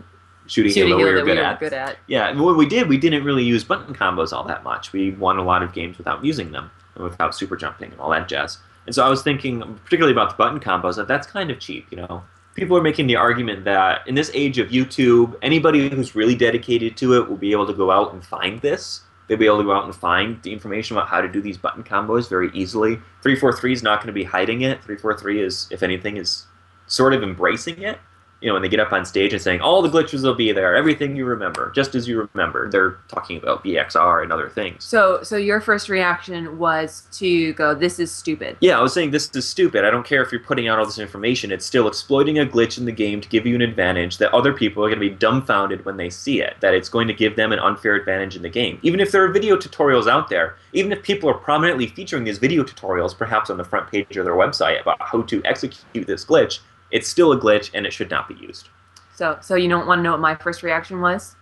Shooty Halo we were good at. Yeah, and what we didn't really use button combos all that much. We won a lot of games without using them, and without super jumping and all that jazz. And so I was thinking, particularly about the button combos, that's kind of cheap, you know? People are making the argument that in this age of YouTube, anybody who's really dedicated to it will be able to go out and find this. They'll be able to go out and find the information about how to do these button combos very easily. 343 is not going to be hiding it. 343 is, if anything, is sort of embracing it. You know, when they get up on stage and saying, all the glitches will be there, everything you remember, just as you remember. They're talking about BXR and other things. So your first reaction was to go, this is stupid. Yeah, I was saying this is stupid. I don't care if you're putting out all this information. It's still exploiting a glitch in the game to give you an advantage that other people are going to be dumbfounded when they see it, that it's going to give them an unfair advantage in the game. Even if there are video tutorials out there, even if people are prominently featuring these video tutorials, perhaps on the front page of their website, about how to execute this glitch, it's still a glitch, and it should not be used. So you don't want to know what my first reaction was?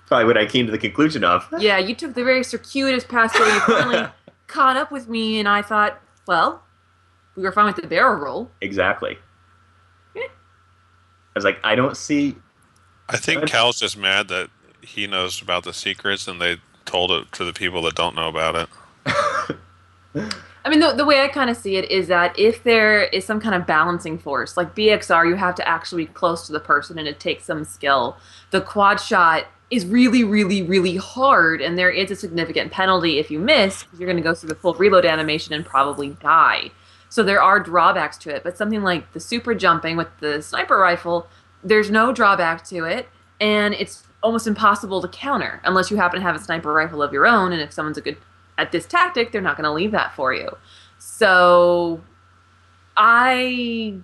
Probably what I came to the conclusion of. Yeah, you took the very circuitous path where you finally caught up with me, and I thought, well, we were fine with the barrel roll. Exactly. I was like, I don't see... I think Cal's just mad that he knows about the secrets, and they told it to the people that don't know about it. I mean, the way I kind of see it is that if there is some kind of balancing force, like BXR, you have to actually be close to the person and it takes some skill. The quad shot is really, really, really hard, and there is a significant penalty if you miss. You're going to go through the full reload animation and probably die. So there are drawbacks to it, but something like the super jumping with the sniper rifle, there's no drawback to it, and it's almost impossible to counter unless you happen to have a sniper rifle of your own, and if someone's a good at this tactic, they're not going to leave that for you. So it's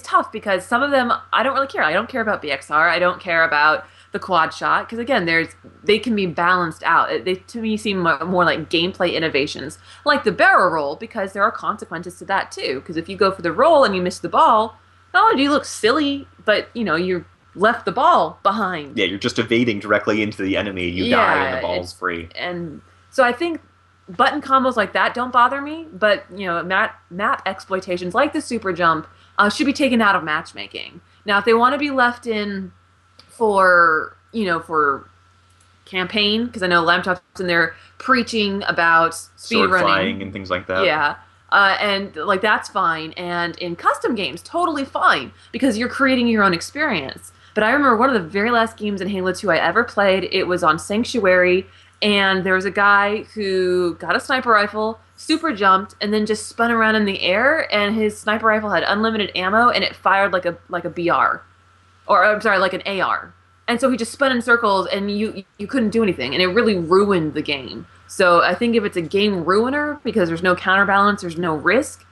tough because some of them I don't really care. I don't care about BXR. I don't care about the quad shot because again, they can be balanced out. They to me seem more like gameplay innovations, like the barrel roll, because there are consequences to that too. Because if you go for the roll and you miss the ball, not only do you look silly, but you know you're left the ball behind. Yeah, you're just evading directly into the enemy. You die and the ball's free. And so I think button combos like that don't bother me, but you know, map exploitations like the super jump should be taken out of matchmaking. Now, if they want to be left in for campaign, because I know Lamtop's in there preaching about speed running, flying and things like that. Yeah. And like that's fine, and in custom games, totally fine because you're creating your own experience. But I remember one of the very last games in Halo 2 I ever played, it was on Sanctuary, and there was a guy who got a sniper rifle, super jumped, and then just spun around in the air, and his sniper rifle had unlimited ammo, and it fired like a BR. Or, I'm sorry, like an AR. And so he just spun in circles, and you couldn't do anything, and it really ruined the game. So I think if it's a game ruiner, because there's no counterbalance, there's no risk,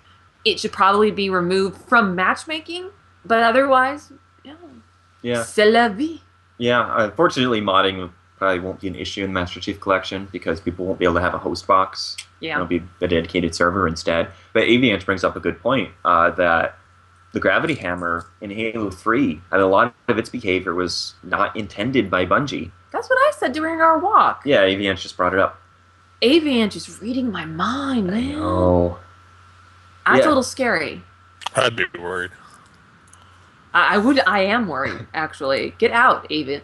it should probably be removed from matchmaking, but otherwise... Yeah. C'est la vie. Yeah, unfortunately, modding probably won't be an issue in the Master Chief Collection because people won't be able to have a host box. Yeah. It'll be a dedicated server instead. But Aviance brings up a good point that the gravity hammer in Halo 3, and a lot of its behavior was not intended by Bungie. That's what I said during our walk. Yeah, Aviance just brought it up. Aviance is reading my mind, man. Oh. That's a little scary. I'd be worried. I am worried, actually. Get out, Avian.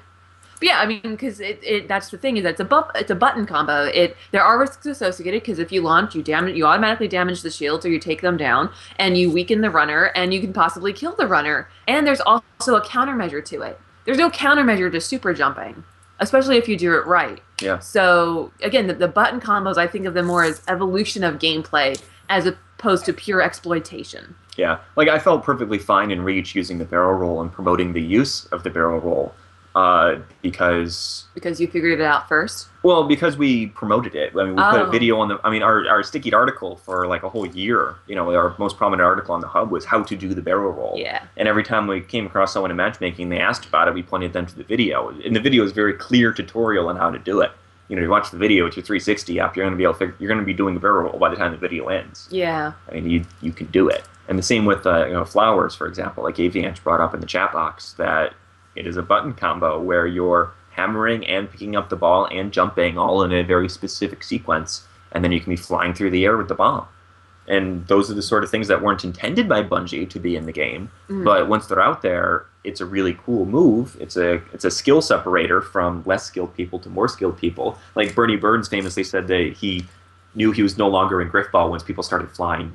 But yeah, I mean, because that's the thing, is that it's a button combo. There are risks associated, because if you launch, you automatically damage the shields, or you take them down, and you weaken the runner, and you can possibly kill the runner. And there's also a countermeasure to it. There's no countermeasure to super jumping, especially if you do it right. Yeah. So, again, the button combos, I think of them more as evolution of gameplay, as opposed to pure exploitation. Yeah, like I felt perfectly fine in Reach using the barrel roll and promoting the use of the barrel roll because you figured it out first. Well, because we promoted it. I mean, we put a video on our sticky article for like a whole year. You know, our most prominent article on the hub was how to do the barrel roll. Yeah. And every time we came across someone in matchmaking, they asked about it. We pointed them to the video, and the video is a very clear tutorial on how to do it. You know, you watch the video with your 360 up, you're going to be doing the barrel roll by the time the video ends. Yeah. I mean, you can do it. And the same with flowers, for example. Like Aviance brought up in the chat box that It is a button combo where you're hammering and picking up the ball and jumping all in a very specific sequence, and then you can be flying through the air with the bomb. And those are the sort of things that weren't intended by Bungie to be in the game, but once they're out there, it's a really cool move. It's a skill separator from less skilled people to more skilled people. Like Bernie Burns famously said that he knew he was no longer in Grifball once people started flying.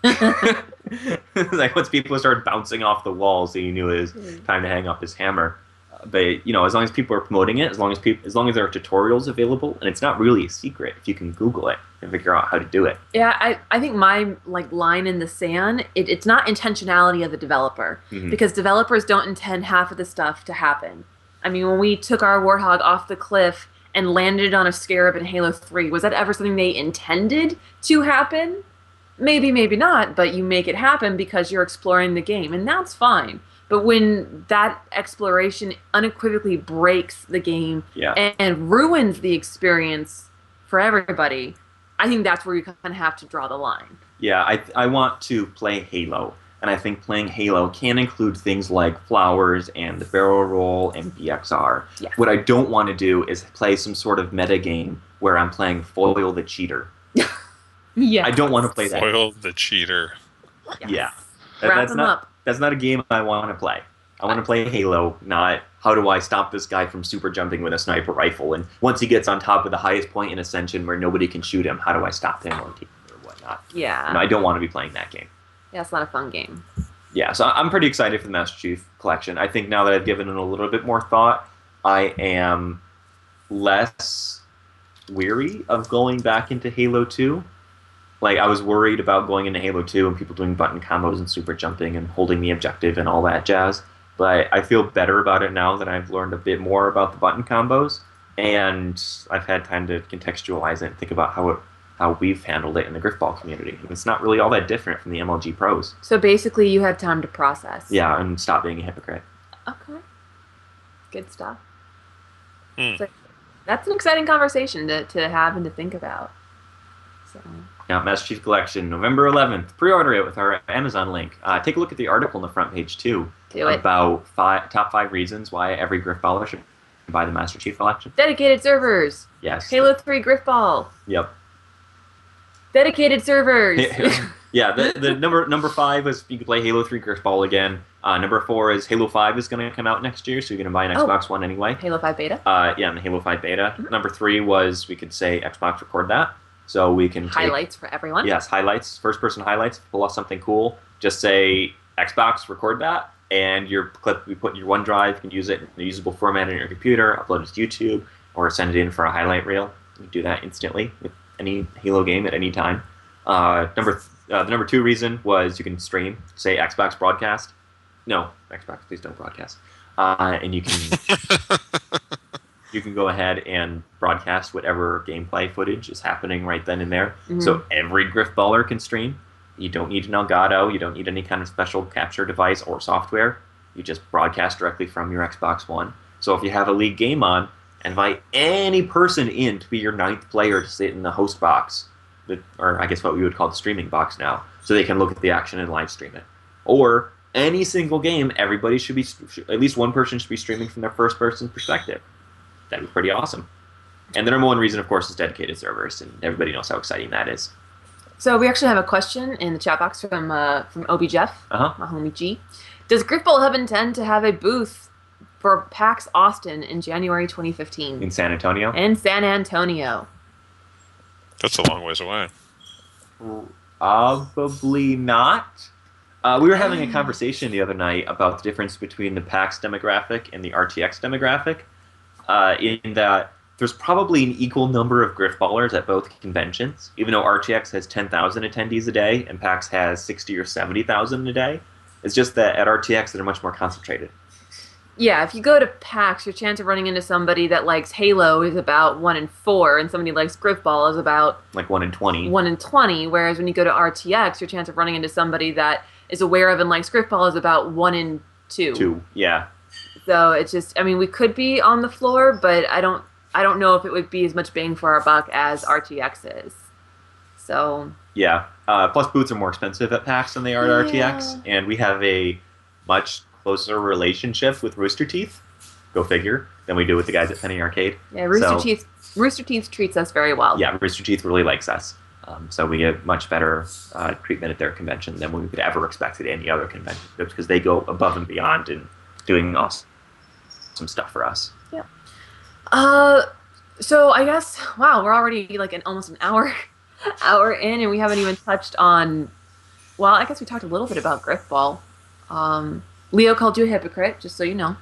Like once people started bouncing off the walls, he knew it was time to hang up his hammer. But as long as people are promoting it, as long as there are tutorials available, and it's not really a secret if you can Google it and figure out how to do it. Yeah, I think my line in the sand, it's not intentionality of the developer, because developers don't intend half of the stuff to happen. I mean, when we took our Warthog off the cliff and landed on a scarab in Halo 3, was that ever something they intended to happen? Maybe, maybe not, but you make it happen because you're exploring the game, and that's fine. But when that exploration unequivocally breaks the game and ruins the experience for everybody, I think that's where you kind of have to draw the line. Yeah, I want to play Halo, and I think playing Halo can include things like flowers and the barrel roll and BXR. Yeah. What I don't want to do is play some sort of meta game where I'm playing Foil the Cheater. Yeah, I don't want to play that. Foil the Cheater. Yes. Yeah. Wrap them up. That's not a game I want to play. I want to play Halo, not how do I stop this guy from super jumping with a sniper rifle, and once he gets on top of the highest point in Ascension where nobody can shoot him, how do I stop him or whatnot? Yeah. No, I don't want to be playing that game. Yeah, it's not a fun game. Yeah, so I'm pretty excited for the Master Chief Collection. I think now that I've given it a little bit more thought, I am less weary of going back into Halo 2. Like, I was worried about going into Halo 2 and people doing button combos and super jumping and holding the objective and all that jazz. But I feel better about it now that I've learned a bit more about the button combos, and I've had time to contextualize it and think about how we've handled it in the Grifball community. And it's not really all that different from the MLG pros. So basically you had time to process. Yeah, and stop being a hypocrite. Okay. Good stuff. Hmm. So that's an exciting conversation to have and to think about. So... Yeah, Master Chief Collection, November 11th. Pre-order it with our Amazon link. Take a look at the article on the front page, too. Do it. About top 5 reasons why every Grifballer should buy the Master Chief Collection. Dedicated servers. Yes. Halo 3 Grifball. Yep. Dedicated servers. Yeah, the number 5 is you can play Halo 3 Grifball again. Number 4 is Halo 5 is going to come out next year, so you're going to buy an Xbox One anyway. Halo 5 beta. Yeah, and the Halo 5 beta. Number 3 was, we could say, Xbox record that. So we can take highlights for everyone. Yes, highlights, first-person highlights. Pull off something cool. Just say Xbox, record that, and your clip we put in your OneDrive. You can use it in a usable format on your computer, upload it to YouTube, or send it in for a highlight reel. You can do that instantly with any Halo game at any time. The number 2 reason was you can stream. Say Xbox broadcast. No, Xbox, please don't broadcast. And you can. You can go ahead and broadcast whatever gameplay footage is happening right then and there. Mm-hmm. So every Grifballer can stream. You don't need an Elgato. You don't need any kind of special capture device or software. You just broadcast directly from your Xbox One. So if you have a league game on, invite any person in to be your 9th player to sit in the host box, or I guess what we would call the streaming box now, so they can look at the action and live stream it. Or any single game, everybody should be, at least one person should be streaming from their first-person perspective. That'd be pretty awesome. And the number 1 reason, of course, is dedicated servers, and everybody knows how exciting that is. So we actually have a question in the chat box from Obi Jeff, my homie G. Does Grifball Hub intend to have a booth for PAX Austin in January 2015? In San Antonio? In San Antonio. That's a long ways away. Probably not. We were having a conversation the other night about the difference between the PAX demographic and the RTX demographic. In that there's probably an equal number of Grifballers at both conventions, even though RTX has 10,000 attendees a day and PAX has 60 or 70,000 a day. It's just that at RTX they're much more concentrated. Yeah, if you go to PAX, your chance of running into somebody that likes Halo is about 1 in 4, and somebody who likes Grifball is about... like 1 in 20. 1 in 20, whereas when you go to RTX, your chance of running into somebody that is aware of and likes Grifball is about 1 in 2. 2, yeah. So it's just, I mean, we could be on the floor, but I don't know if it would be as much bang for our buck as RTX is. So yeah. Plus booths are more expensive at PAX than they are at RTX, and we have a much closer relationship with Rooster Teeth. Go figure. Than we do with the guys at Penny Arcade. Yeah, Rooster Teeth treats us very well. Yeah, Rooster Teeth really likes us. So we get much better treatment at their convention than we could ever expect at any other convention, because they go above and beyond in doing awesome stuff for us. Yeah. So I guess, wow, we're already like almost an hour in, and we haven't even touched on. Well, I guess we talked a little bit about Grifball. Leo called you a hypocrite, just so you know.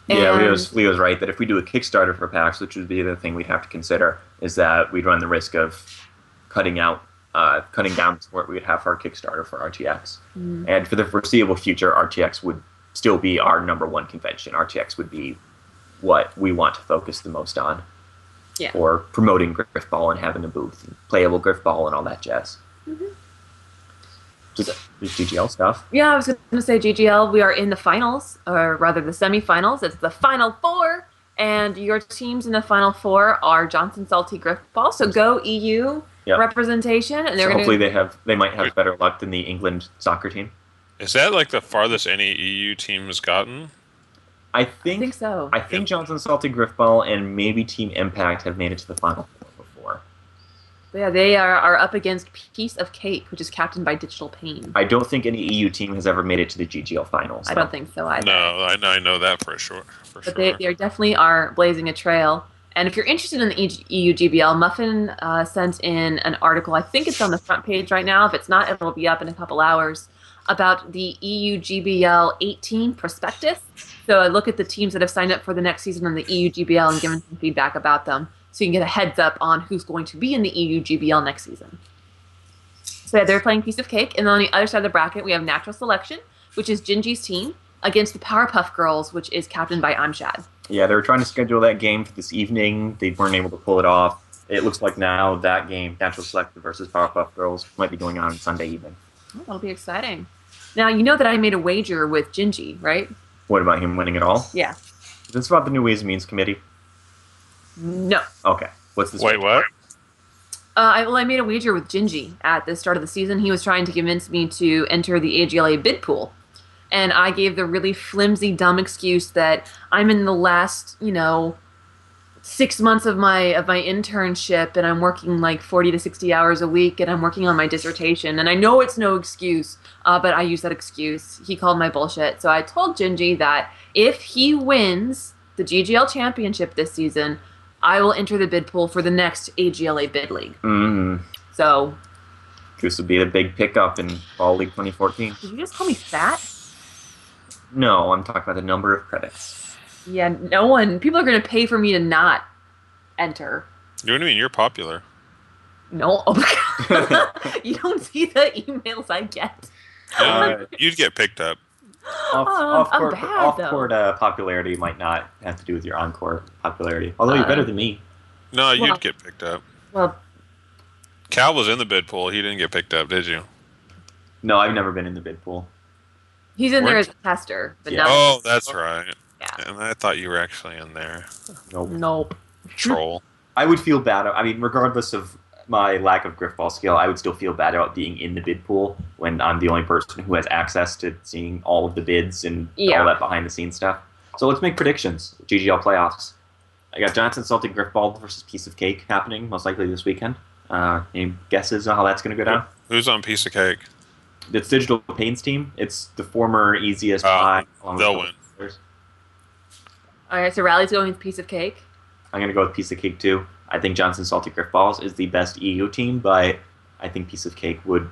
Yeah, Leo's right that if we do a Kickstarter for PAX, which would be the thing we'd have to consider, is that we'd run the risk of cutting down the support we would have for our Kickstarter for RTX. And for the foreseeable future, RTX would still be our number one convention. RTX would be what we want to focus the most on for promoting Grifball and having a booth and playable Grifball and all that jazz. Just GGL stuff. Yeah, I was going to say GGL. We are in the finals, or rather the semifinals. It's the Final Four, and your teams in the Final Four are Johnson Salty Grifball. So go EU representation, and they're hopefully they might have better luck than the England soccer team. Is that like the farthest any EU team has gotten? I think so. I think Johnson Salty Grifball and maybe Team Impact have made it to the Final Four before. Yeah, they are up against Piece of Cake, which is captained by Digital Pain. I don't think any EU team has ever made it to the GGL finals. I don't think so either. No, I know that for sure. But they definitely are blazing a trail. And if you're interested in the EU GBL, Muffin sent in an article. I think it's on the front page right now. If it's not, it'll be up in a couple hours, about the EU GBL 18 prospectus. So I look at the teams that have signed up for the next season on the EU GBL and given some feedback about them, so you can get a heads up on who's going to be in the EU GBL next season. So yeah, they're playing Piece of Cake. And then on the other side of the bracket, we have Natural Selection, which is Gingy's team, against the Powerpuff Girls, which is captained by Amshad. Yeah, they were trying to schedule that game for this evening. They weren't able to pull it off. It looks like now that game, Natural Selection versus Powerpuff Girls, might be going on Sunday evening. Oh, that'll be exciting. Now, you know that I made a wager with Gingy, right? What about him winning it all? Yeah. Is this about the new Ways and Means Committee? No. Okay. What's this? Wait, what? I made a wager with Gingy at the start of the season. He was trying to convince me to enter the AGLA bid pool. And I gave the really flimsy, dumb excuse that I'm in the last, 6 months of my internship, and I'm working like 40 to 60 hours a week, and I'm working on my dissertation. And I know it's no excuse, but I use that excuse. He called my bullshit. So I told Gingy that if he wins the GGL championship this season, I will enter the bid pool for the next AGLA bid league. So Goose would be a big pickup in Fall League 2014. Did you just call me fat? No, I'm talking about the number of credits. Yeah, people are going to pay for me to not enter. What do you mean? You're popular. No. You don't see the emails I get. You'd get picked up. Off-court popularity might not have to do with your on-court popularity. Although you're better than me. No, you'd get picked up. Well, Cal was in the bid pool. He didn't get picked up, did you? No, I've never been in the bid pool. He's in there as a tester. But Yeah. Oh, that's right. Yeah. And I thought you were actually in there. Nope. Troll. I would feel bad. I mean, regardless of my lack of Grifball skill, I would still feel bad about being in the bid pool when I'm the only person who has access to seeing all of the bids and all that behind-the-scenes stuff. So let's make predictions. GGL playoffs. I got Johnson Salty Grifball versus Piece of Cake happening, most likely this weekend. Any guesses on how that's going to go down? Who's on Piece of Cake? It's Digital Pain's team. It's the former easiest pie. They'll win. All right, so Rally's going with Piece of Cake. I'm going to go with Piece of Cake, too. I think Johnson Salty Grifballs is the best EU team, but I think Piece of Cake would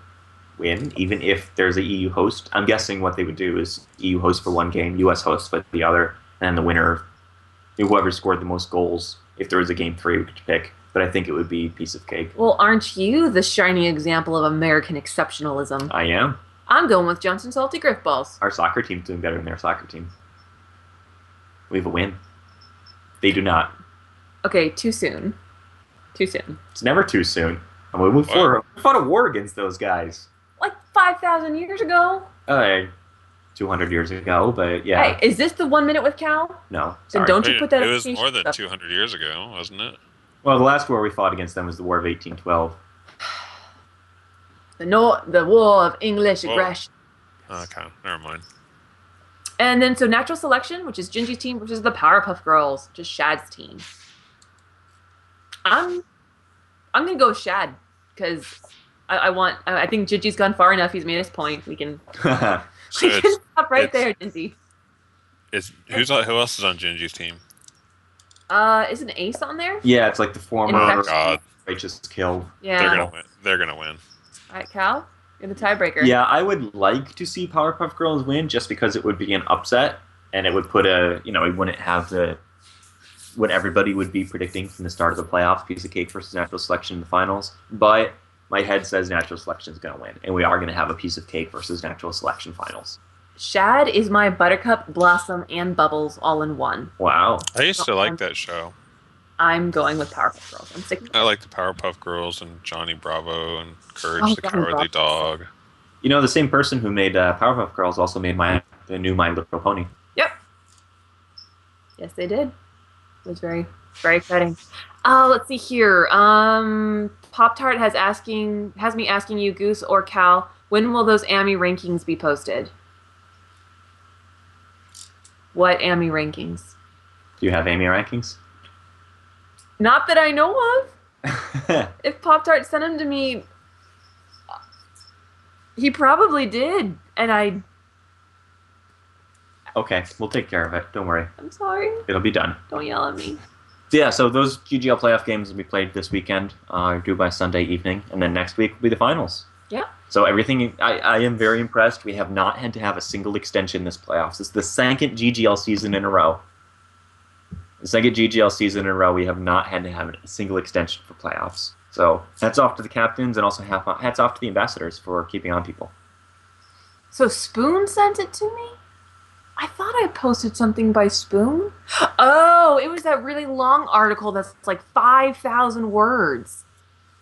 win, even if there's a EU host. I'm guessing what they would do is EU host for one game, US host for the other, and then the winner, whoever scored the most goals, if there was a game 3, we could pick. But I think it would be Piece of Cake. Well, aren't you the shining example of American exceptionalism? I am. I'm going with Johnson Salty Grifballs. Our soccer team's doing better than their soccer team. We have a win. They do not. Okay, too soon. Too soon. It's never too soon. I'm going to move forward. We fought a war against those guys. Like 5,000 years ago? 200 years ago, but yeah. Hey, is this the 1 minute with Cal? No. Then Sorry. don't you put that It was more than 200 years ago, wasn't it? Well, the last war we fought against them was the War of 1812. The War of English Aggression. Okay, never mind. And then so natural selection, which is Gingy's team versus the Powerpuff Girls, which is Shad's team. I'm gonna go with Shad because I think Gingy's gone far enough. He's made his point. We can So stop right there, Gingy. Who else is on Gingy's team? Is an Ace on there? Yeah, it's like the former God. righteous kill. Yeah. They're gonna win. All right, Cal, you're the tiebreaker. Yeah, I would like to see Powerpuff Girls win just because it would be an upset and it would put it wouldn't have what everybody would be predicting from the start of the playoffs, piece of cake versus natural selection in the finals. But my head says natural selection is going to win, and we are going to have a piece of cake versus natural selection finals. Shad is my Buttercup, Blossom, and Bubbles all in one. Wow. I used to like that show. I'm going with Powerpuff Girls. I'm sticking with I like the Powerpuff Girls and Johnny Bravo and Courage the Johnny Cowardly Bravo. Dog. You know, the same person who made Powerpuff Girls also made the new My Little Pony. Yep. Yes, they did. It was very, very exciting. Let's see here. Pop-Tart has me asking you, Goose or Cal, when will those AMI rankings be posted? What AMI rankings? Do you have Amy rankings? Not that I know of. If Pop-Tart sent them to me, he probably did, and Okay, we'll take care of it. Don't worry. I'm sorry. It'll be done. Don't yell at me. Yeah, so those GGL playoff games will be played this weekend, due by Sunday evening, and then next week will be the finals. Yeah. So everything, I am very impressed. We have not had to have a single extension this playoffs. It's the second GGL season in a row. The second GGL season in a row, we have not had to have a single extension for playoffs. So hats off to the captains, and also hats off to the ambassadors for keeping on people. So Spoon sent it to me? I thought I posted something by Spoon. Oh, it was that really long article that's like 5,000 words.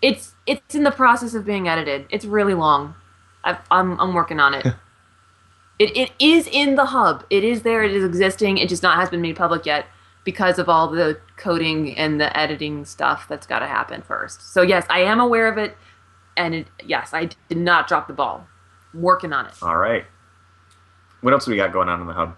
It's in the process of being edited. It's really long. I'm working on it. It is in the hub. It is there. It is existing. It just has been made public yet because of all the coding and the editing stuff that's got to happen first. So yes, I am aware of it, and yes, I did not drop the ball. I'm working on it. All right. What else do we got going on in the hub?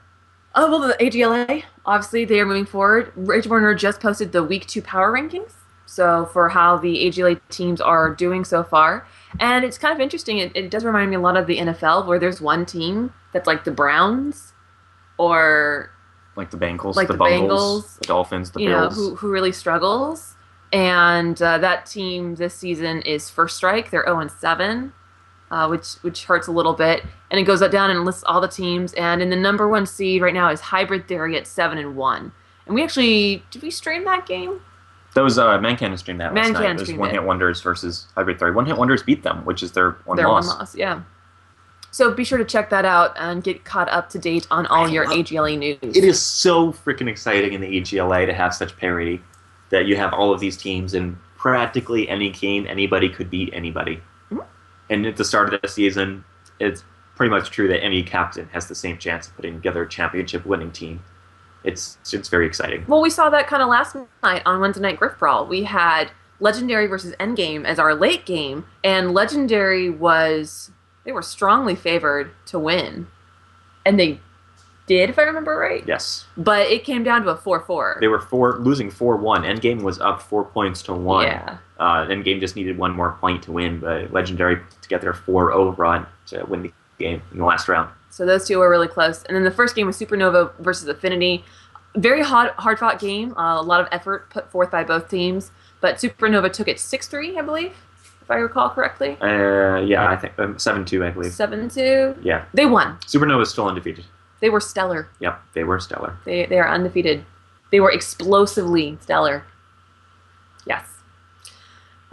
Oh, well, the AGLA, obviously, they are moving forward. Rage Warner just posted the Week 2 power rankings, so for how the AGLA teams are doing so far. And it's kind of interesting. It does remind me a lot of the NFL, where there's one team that's like the Browns, or Like the Bengals, like the the Bungles, Bengals, the Dolphins, the Bills. who really struggles. And that team this season is First Strike. They're 0-7. Which hurts a little bit, and it goes down and lists all the teams. And in the number 1 seed right now is Hybrid Theory at 7-1. And we actually did we stream that game? That was Mancan streamed that last night. It was streamed One it. Hit Wonders versus Hybrid Theory. One Hit Wonders beat them, which is their one loss. Yeah. So be sure to check that out and get caught up to date on all your AGLA news. It is so freaking exciting in the EGLA to have such parity that you have all of these teams in practically any game. Anybody could beat anybody. And at the start of the season, it's pretty much true that any captain has the same chance of putting together a championship-winning team. It's very exciting. Well, we saw that kind of last night on Wednesday Night Grifball. We had Legendary versus Endgame as our late game, and Legendary they were strongly favored to win. And they did, if I remember right. Yes. But it came down to a 4-4. They were losing 4-1. Endgame was up 4 points to 1. Yeah. Endgame just needed 1 more point to win, but Legendary put together a 4-0 run to win the game in the last round. So those two were really close. And then the first game was Supernova versus Affinity. Very hard-fought game. A lot of effort put forth by both teams. But Supernova took it 6-3, I believe, if I recall correctly. Yeah, I think 7-2, I believe. 7-2. Yeah. They won. Supernova is still undefeated. They were stellar. Yep, they were stellar. They are undefeated. They were explosively stellar. Yes.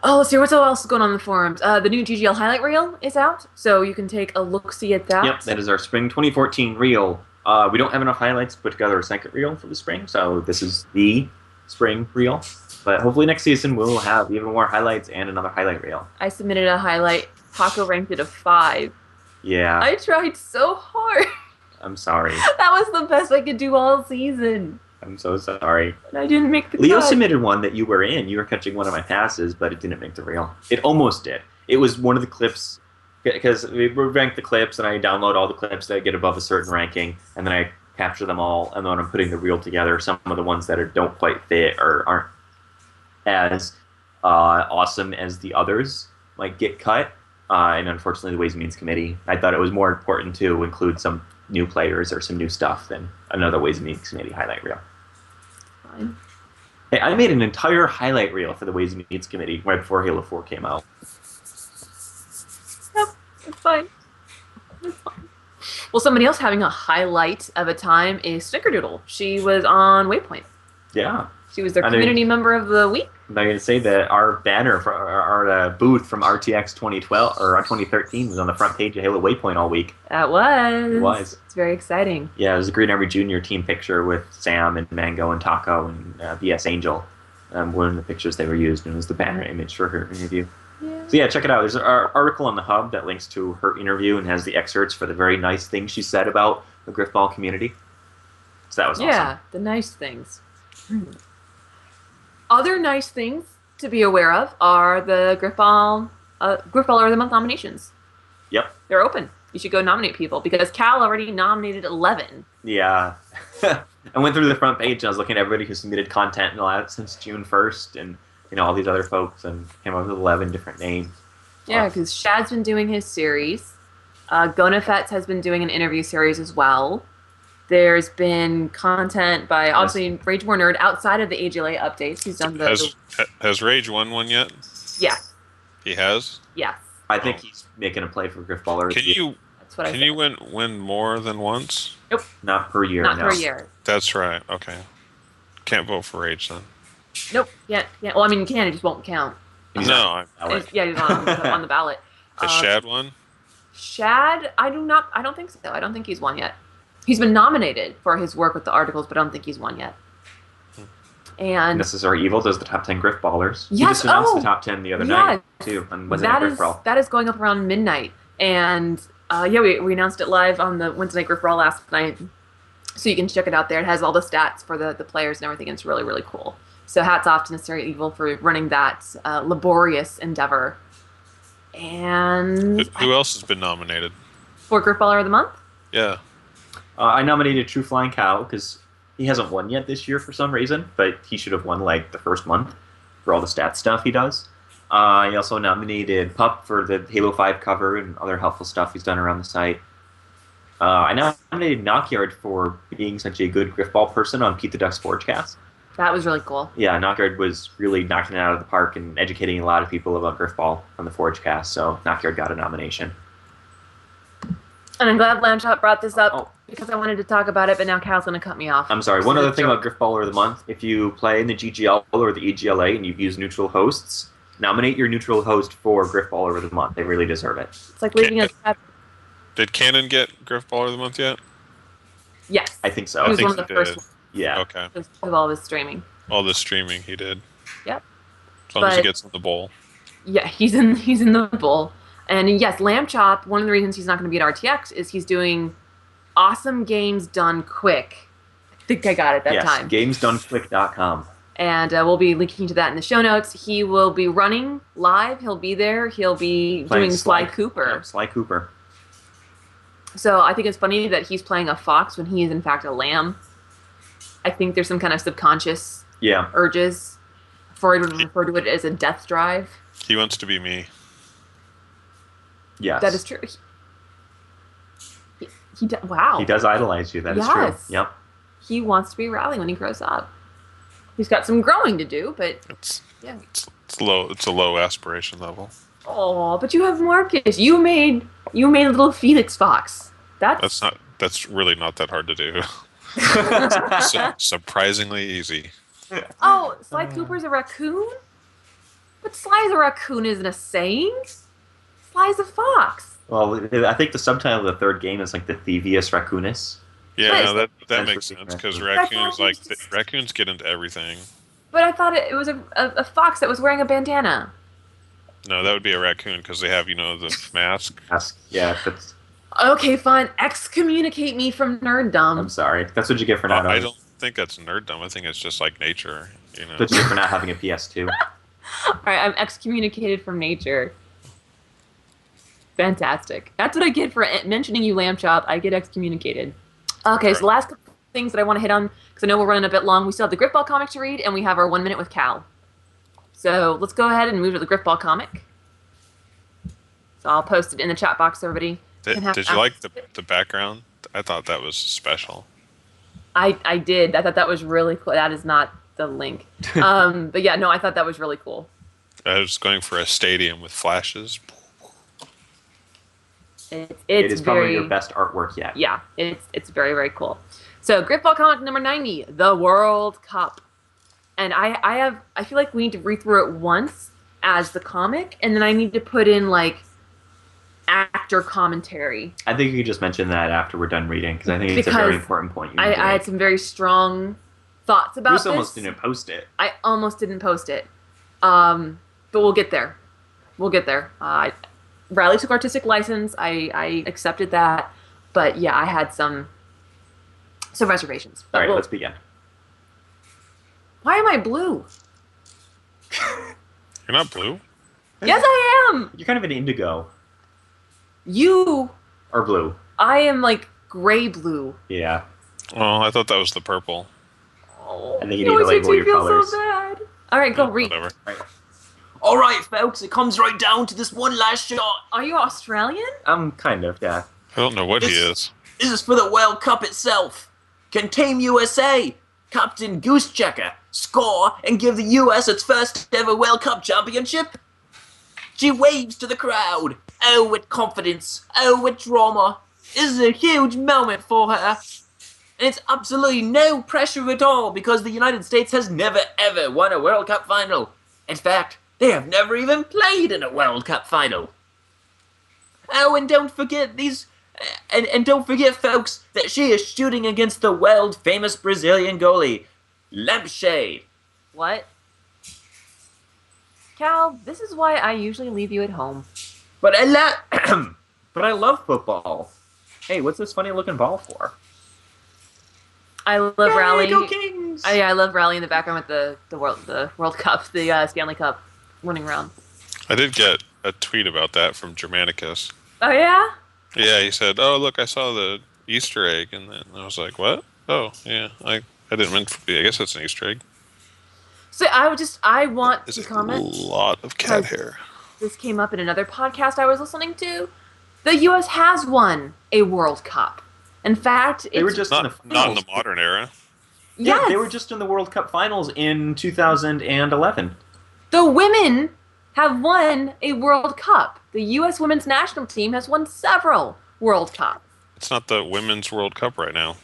Oh, let's see what else is going on in the forums. The new GGL highlight reel is out, so you can take a look-see at that. Yep, that is our spring 2014 reel. We don't have enough highlights to put together a second reel for the spring, so this is the spring reel. But hopefully next season we'll have even more highlights and another highlight reel. I submitted a highlight. Paco ranked it a 5. Yeah. I tried so hard. I'm sorry. That was the best I could do all season. I'm so sorry. And I didn't make the Leo cut. submitted one that you were in. You were catching one of my passes, but it didn't make the reel. It almost did. It was one of the clips because we rank the clips, and I download all the clips that get above a certain ranking, and then I capture them all, and then when I'm putting the reel together, some of the ones that don't quite fit or aren't as awesome as the others like get cut. And unfortunately, the Ways and Means Committee, I thought it was more important to include some new players or some new stuff than another Ways and Means Committee highlight reel. Fine. Hey, I made an entire highlight reel for the Ways and Means Committee right before Halo 4 came out. Yep, it's fine. It's fine. Well, somebody else having a highlight of a time is Snickerdoodle. She was on Waypoint. Yeah. She was their community member of the week. I'm going to say that our banner for our booth from RTX 2012 or 2013 was on the front page of Halo Waypoint all week. That was. It was. It's very exciting. Yeah, it was a Green Army Junior team picture with Sam and Mango and Taco and BS Angel. One of the pictures they were used, and it was the banner image for her interview. Yeah. So yeah, check it out. There's an article on the Hub that links to her interview and has the excerpts for the very nice things she said about the Grifball community. So that was awesome. Yeah, the nice things. Other nice things to be aware of are the Grifballer of the Month nominations. Yep. They're open. You should go nominate people because Cal already nominated 11. Yeah. I went through the front page and I was looking at everybody who submitted content in the last since June 1st and all these other folks and came up with 11 different names. Yeah, because Shad's been doing his series. Gonafets has been doing an interview series as well. There's been content by, obviously, Rage More Nerd outside of the AGLA updates. He's done Has Rage won one yet? Yes. He has? Yes. I think he's making a play for Grifballer. Can you win more than once? Nope. Not per year. Not per year. That's right. Okay. Can't vote for Rage then. Nope. Yeah. Well, I mean, you can. It just won't count. No. Yeah, he's on the ballot. Has Shad won? Shad, I don't think so. I don't think he's won yet. He's been nominated for his work with the articles, but I don't think he's won yet. And Necessary Evil does the top 10 Grifballers. Yes, He just announced the top 10 the other night, too, on Wednesday Night Grifball. That is going up around midnight. And, we announced it live on the Wednesday Night Grifball last night. So you can check it out there. It has all the stats for the players and everything. It's really, really cool. So hats off to Necessary Evil for running that laborious endeavor. And who else has been nominated? For Grifballer of the Month? Yeah. I nominated True Flying Cow because he hasn't won yet this year for some reason, but he should have won like the first month for all the stat stuff he does. He also nominated Pup for the Halo 5 cover and other helpful stuff he's done around the site. I nominated Knockyard for being such a good Grifball person on Pete the Duck's Forgecast. That was really cool. Yeah, Knockyard was really knocking it out of the park and educating a lot of people about Grifball on the Forgecast, so Knockyard got a nomination. And I'm glad Lamshot brought this up because I wanted to talk about it, but now Cal's going to cut me off. I'm sorry. One other thing about Grifballer of the Month. If you play in the GGL or the EGLA and you've used neutral hosts, nominate your neutral host for Grifballer of the Month. They really deserve it. It's like leaving a... Did Cannon get Grifballer of the Month yet? Yes. I think so. He was I think one of the first ones. Yeah. Okay. With all of his streaming. All the streaming he did. Yep. As long as he gets in the bowl. Yeah, he's in the bowl. And yes, Lamb Chop, one of the reasons he's not going to be at RTX is he's doing awesome games done quick. I think I got it that time. GamesDoneQuick.com. And we'll be linking to that in the show notes. He will be running live. He'll be there. He'll be doing Sly Cooper. Yeah, Sly Cooper. So I think it's funny that he's playing a fox when he is in fact a lamb. I think there's some kind of subconscious urges. Freud would refer to it as a death drive. He wants to be me. Yes. That is true. Wow. He does idolize you. That is true. Yep. He wants to be Raleigh when he grows up. He's got some growing to do, but it's low. It's a low aspiration level. Oh, but you have Marcus. You made little Phoenix Fox. That's really not that hard to do. Surprisingly easy. Oh, Sly Cooper's a raccoon? But Sly's a raccoon isn't a saying. Sly's a fox. Well, I think the subtitle of the third game is like the Thievius Raccoonus. Yeah, no, that makes sense because raccoons get into everything. But I thought it was a fox that was wearing a bandana. No, that would be a raccoon because they have, the mask. Yeah, that's... Okay, fine. Excommunicate me from nerddom. I'm sorry. That's what you get for not... I don't think that's nerddom. I think it's just like nature. That's what you get for not having a PS2. All right, I'm excommunicated from nature. Fantastic. That's what I get for mentioning you, Lamb Chop. I get excommunicated. Okay, so the last couple things that I want to hit on, because I know we're running a bit long. We still have the Grifball comic to read, and we have our 1 minute with Cal. So let's go ahead and move to the Grifball comic. So I'll post it in the chat box so everybody can have Did you like the background? I thought that was special. I did. I thought that was really cool. That is not the link. But yeah, no, I thought that was really cool. I was going for a stadium with flashes. It is probably your best artwork yet. Yeah, it's very, very cool. So Grifball comic number 90, the World Cup. And I feel like we need to read through it once as the comic, and then I need to put in like actor commentary. I think you could just mention that after we're done reading, because I think it's a very important point. I had some very strong thoughts about this. You almost didn't post it. I almost didn't post it. But we'll get there. We'll get there. Riley took artistic license. I accepted that. But yeah, I had some reservations. All right, let's begin. Why am I blue? You're not blue? Yes, I am! You're kind of an indigo. You are blue. I am like gray blue. Yeah. Oh, I thought that was the purple. Oh, I think you need to label your colors. So bad. All right, go read. Whatever. All right, folks, it comes right down to this one last shot. Are you Australian? Kind of, yeah. I don't know what he is. This is for the World Cup itself. Can Team USA, Captain Goose Checker, score and give the US its first ever World Cup championship? She waves to the crowd. Oh, with confidence. Oh, with drama. This is a huge moment for her. And it's absolutely no pressure at all because the United States has never ever won a World Cup final. In fact, they have never even played in a World Cup final. Oh, and don't forget these... And don't forget, folks, that she is shooting against the world-famous Brazilian goalie, Lampshade. What? Cal, this is why I usually leave you at home. But I love football. Hey, what's this funny-looking ball for? I love Rally. Go Kings! I love Rally in the background with the World Cup, the Stanley Cup running around. I did get a tweet about that from Germanicus. Oh, yeah? Yeah, he said, "Oh, look, I saw the Easter egg," and then I was like, "What? Oh, yeah, I didn't mean to be. I guess that's an Easter egg." So I want to comment. A lot of cat hair. This came up in another podcast I was listening to. The U.S. has won a World Cup. In fact, they were just not in the modern era. Yeah, yes. They were just in the World Cup finals in 2011. The women have won a World Cup. The U.S. women's national team has won several World Cups. It's not the Women's World Cup right now.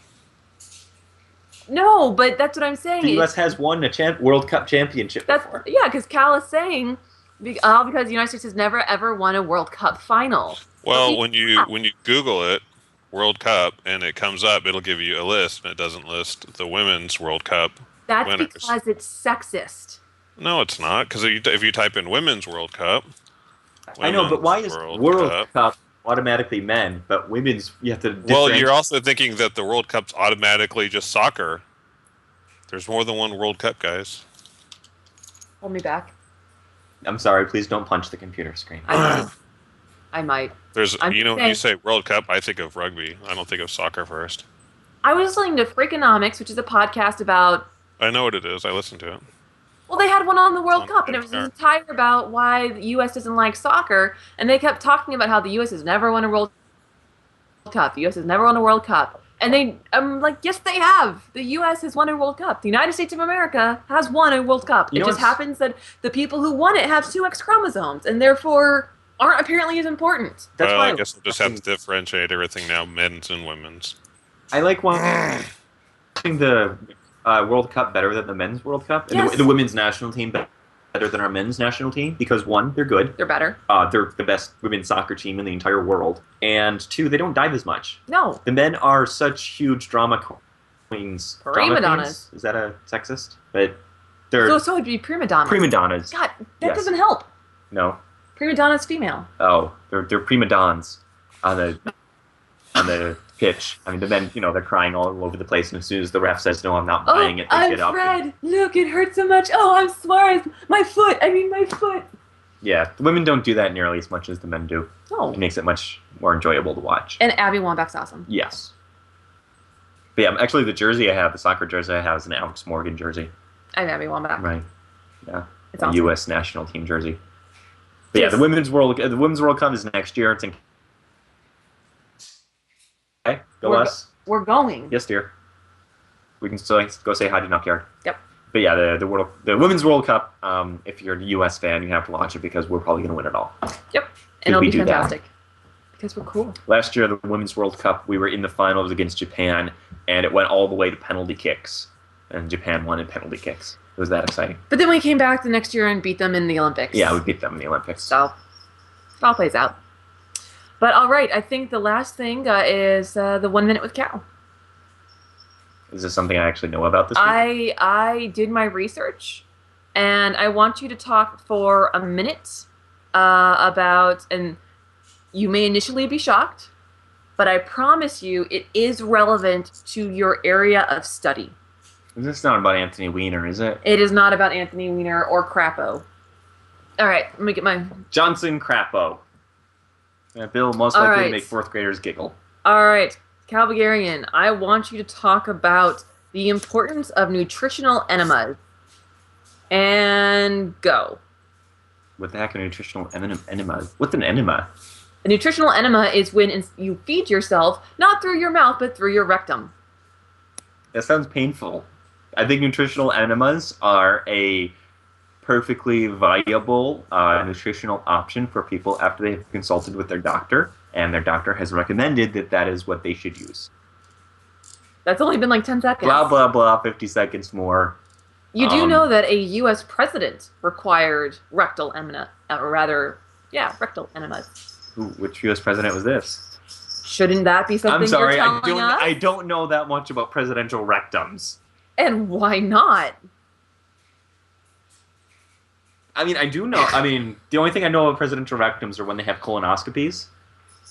No, but that's what I'm saying. The U.S. has won a World Cup championship before. Yeah, because Cal is saying because the United States has never ever won a World Cup final. Well, when you Google it, World Cup, and it comes up, it'll give you a list, and it doesn't list the Women's World Cup That's winners. Because it's sexist. No, it's not, because if you type in Women's World Cup... I know, but why is World Cup automatically men, but women's, you have to differentiate? Well, you're also thinking that the World Cup's automatically just soccer. There's more than one World Cup, guys. Hold me back. I'm sorry, please don't punch the computer screen. I might. You say World Cup, I think of rugby. I don't think of soccer first. I was listening to Freakonomics, which is a podcast about... I know what it is. I listened to it. Well, they had one on the World Cup, and it was entire about why the U.S. doesn't like soccer, and they kept talking about how the U.S. has never won a World Cup. The U.S. has never won a World Cup. And I'm like, yes, they have. The U.S. has won a World Cup. The United States of America has won a World Cup. It just happens that the people who won it have 2 X chromosomes, and therefore aren't apparently as important. That's why I guess we'll just have to differentiate everything now, men's and women's. I like watching the World Cup better than the men's World Cup, and yes. the women's national team better than our men's national team, because 1, they're good. They're better. They're the best women's soccer team in the entire world. And 2, they don't dive as much. No. The men are such huge drama queens. Prima donnas. Is that a sexist? But they're so it'd be prima donnas. Prima donnas. God, that doesn't help. No. Prima donna's female. Oh, they're prima dons on the pitch. I mean, the men, they're crying all over the place, and as soon as the ref says, no, I'm not buying it, they get up. Fred, look, it hurts so much. Oh, I'm sorry. My foot. Yeah, the women don't do that nearly as much as the men do. Oh. It makes it much more enjoyable to watch. And Abby Wambach's awesome. Yes. But yeah, actually the jersey I have, the soccer jersey I have, is an Alex Morgan jersey. I have Abby Wambach. Right. Yeah. It's a awesome. U.S. national team jersey. But yeah, the Women's World Cup is next year. It's in... Okay, go us. We're going. Yes, dear. We can still go say hi to Knockyard. Yep. But yeah, the Women's World Cup, if you're a U.S. fan, you have to watch it because we're probably going to win it all. Yep. And it'll we be do that. fantastic. Because we're cool. Last year, the Women's World Cup, we were in the finals against Japan, and it went all the way to penalty kicks. And Japan won in penalty kicks. It was that exciting. But then we came back the next year and beat them in the Olympics. Yeah, we beat them in the Olympics. So it all plays out. But all right, I think the last thing is the 1 minute with Cal. Is this something I actually know about this week? I did my research, and I want you to talk for a minute about, and you may initially be shocked, but I promise you it is relevant to your area of study. This is not about Anthony Weiner, is it? It is not about Anthony Weiner or Crapo. All right, let me get my... Johnson Crapo. Bill most All likely right. to make fourth graders giggle. All right, Cal Bulgarian, I want you to talk about the importance of nutritional enemas. And go. What the heck are nutritional enemas? What's an enema? A nutritional enema is when you feed yourself, not through your mouth, but through your rectum. That sounds painful. I think nutritional enemas are a perfectly viable nutritional option for people after they've consulted with their doctor, and their doctor has recommended that that is what they should use. That's only been like 10 seconds. Blah, blah, blah, 50 seconds more. You do know that a U.S. president required rectal enema, or rather, rectal enemas. Ooh, which U.S. president was this? Shouldn't that be something I'm sorry, you're telling us? I don't know that much about presidential rectums. And why not? I mean, I do know. I mean, the only thing I know about presidential rectums are when they have colonoscopies,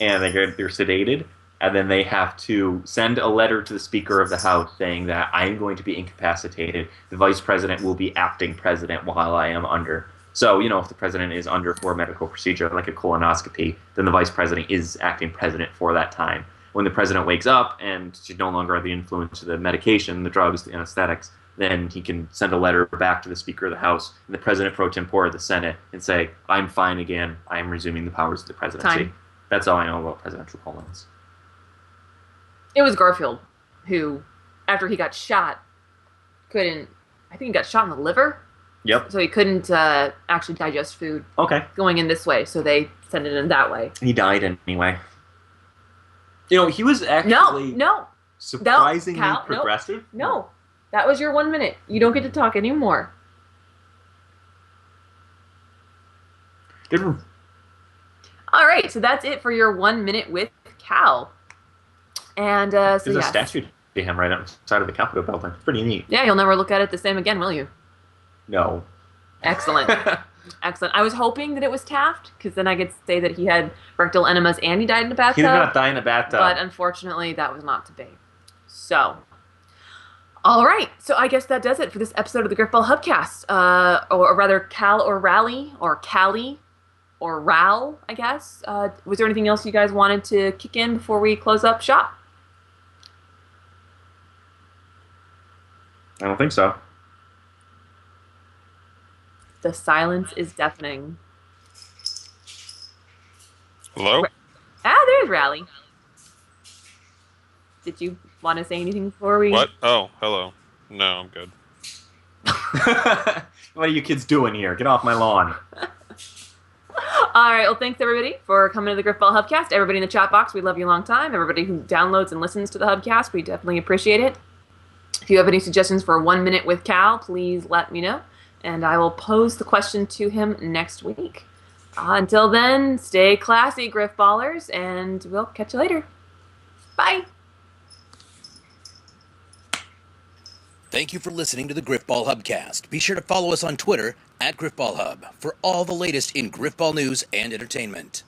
and they're sedated, and then they have to send a letter to the Speaker of the House saying that I am going to be incapacitated. The Vice President will be acting president while I am under. So, if the president is under for a medical procedure like a colonoscopy, then the Vice President is acting president for that time. When the president wakes up and she's no longer under the influence of the medication, the drugs, the anesthetics, then he can send a letter back to the Speaker of the House and the President pro tempore of the Senate and say, I'm fine again. I am resuming the powers of the presidency. Time. That's all I know about presidential colons. It was Garfield who, after he got shot, I think he got shot in the liver. Yep. So he couldn't actually digest food Okay. going in this way, so they sent it in that way. He died anyway. He was actually No, surprisingly Cal, progressive. no. That was your 1 minute. You don't get to talk anymore. Good one. All right, so that's it for your 1 minute with Cal. And so There's a yes. statue to him right outside of the Capitol building. It's pretty neat. Yeah, you'll never look at it the same again, will you? No. Excellent. Excellent. I was hoping that it was Taft, because then I could say that he had rectal enemas and he died in a bathtub. He did not die in a bathtub. But unfortunately, that was not to be. So, all right. So I guess that does it for this episode of the Grifball Hubcast. Or rather, Cal or Rally, or Callie, or Ral, I guess. Was there anything else you guys wanted to kick in before we close up shop? I don't think so. The silence is deafening. Hello? There's Rally. Did you want to say anything before we... What? Oh, hello. No, I'm good. What are you kids doing here? Get off my lawn. All right. Well, thanks, everybody, for coming to the Grifball Hubcast. Everybody in the chat box, we love you a long time. Everybody who downloads and listens to the Hubcast, we definitely appreciate it. If you have any suggestions for 1 minute with Cal, please let me know, and I will pose the question to him next week. Until then, stay classy, Grifballers, and we'll catch you later. Bye. Thank you for listening to the Grifball Hubcast. Be sure to follow us on Twitter @GrifballHub for all the latest in Grifball news and entertainment.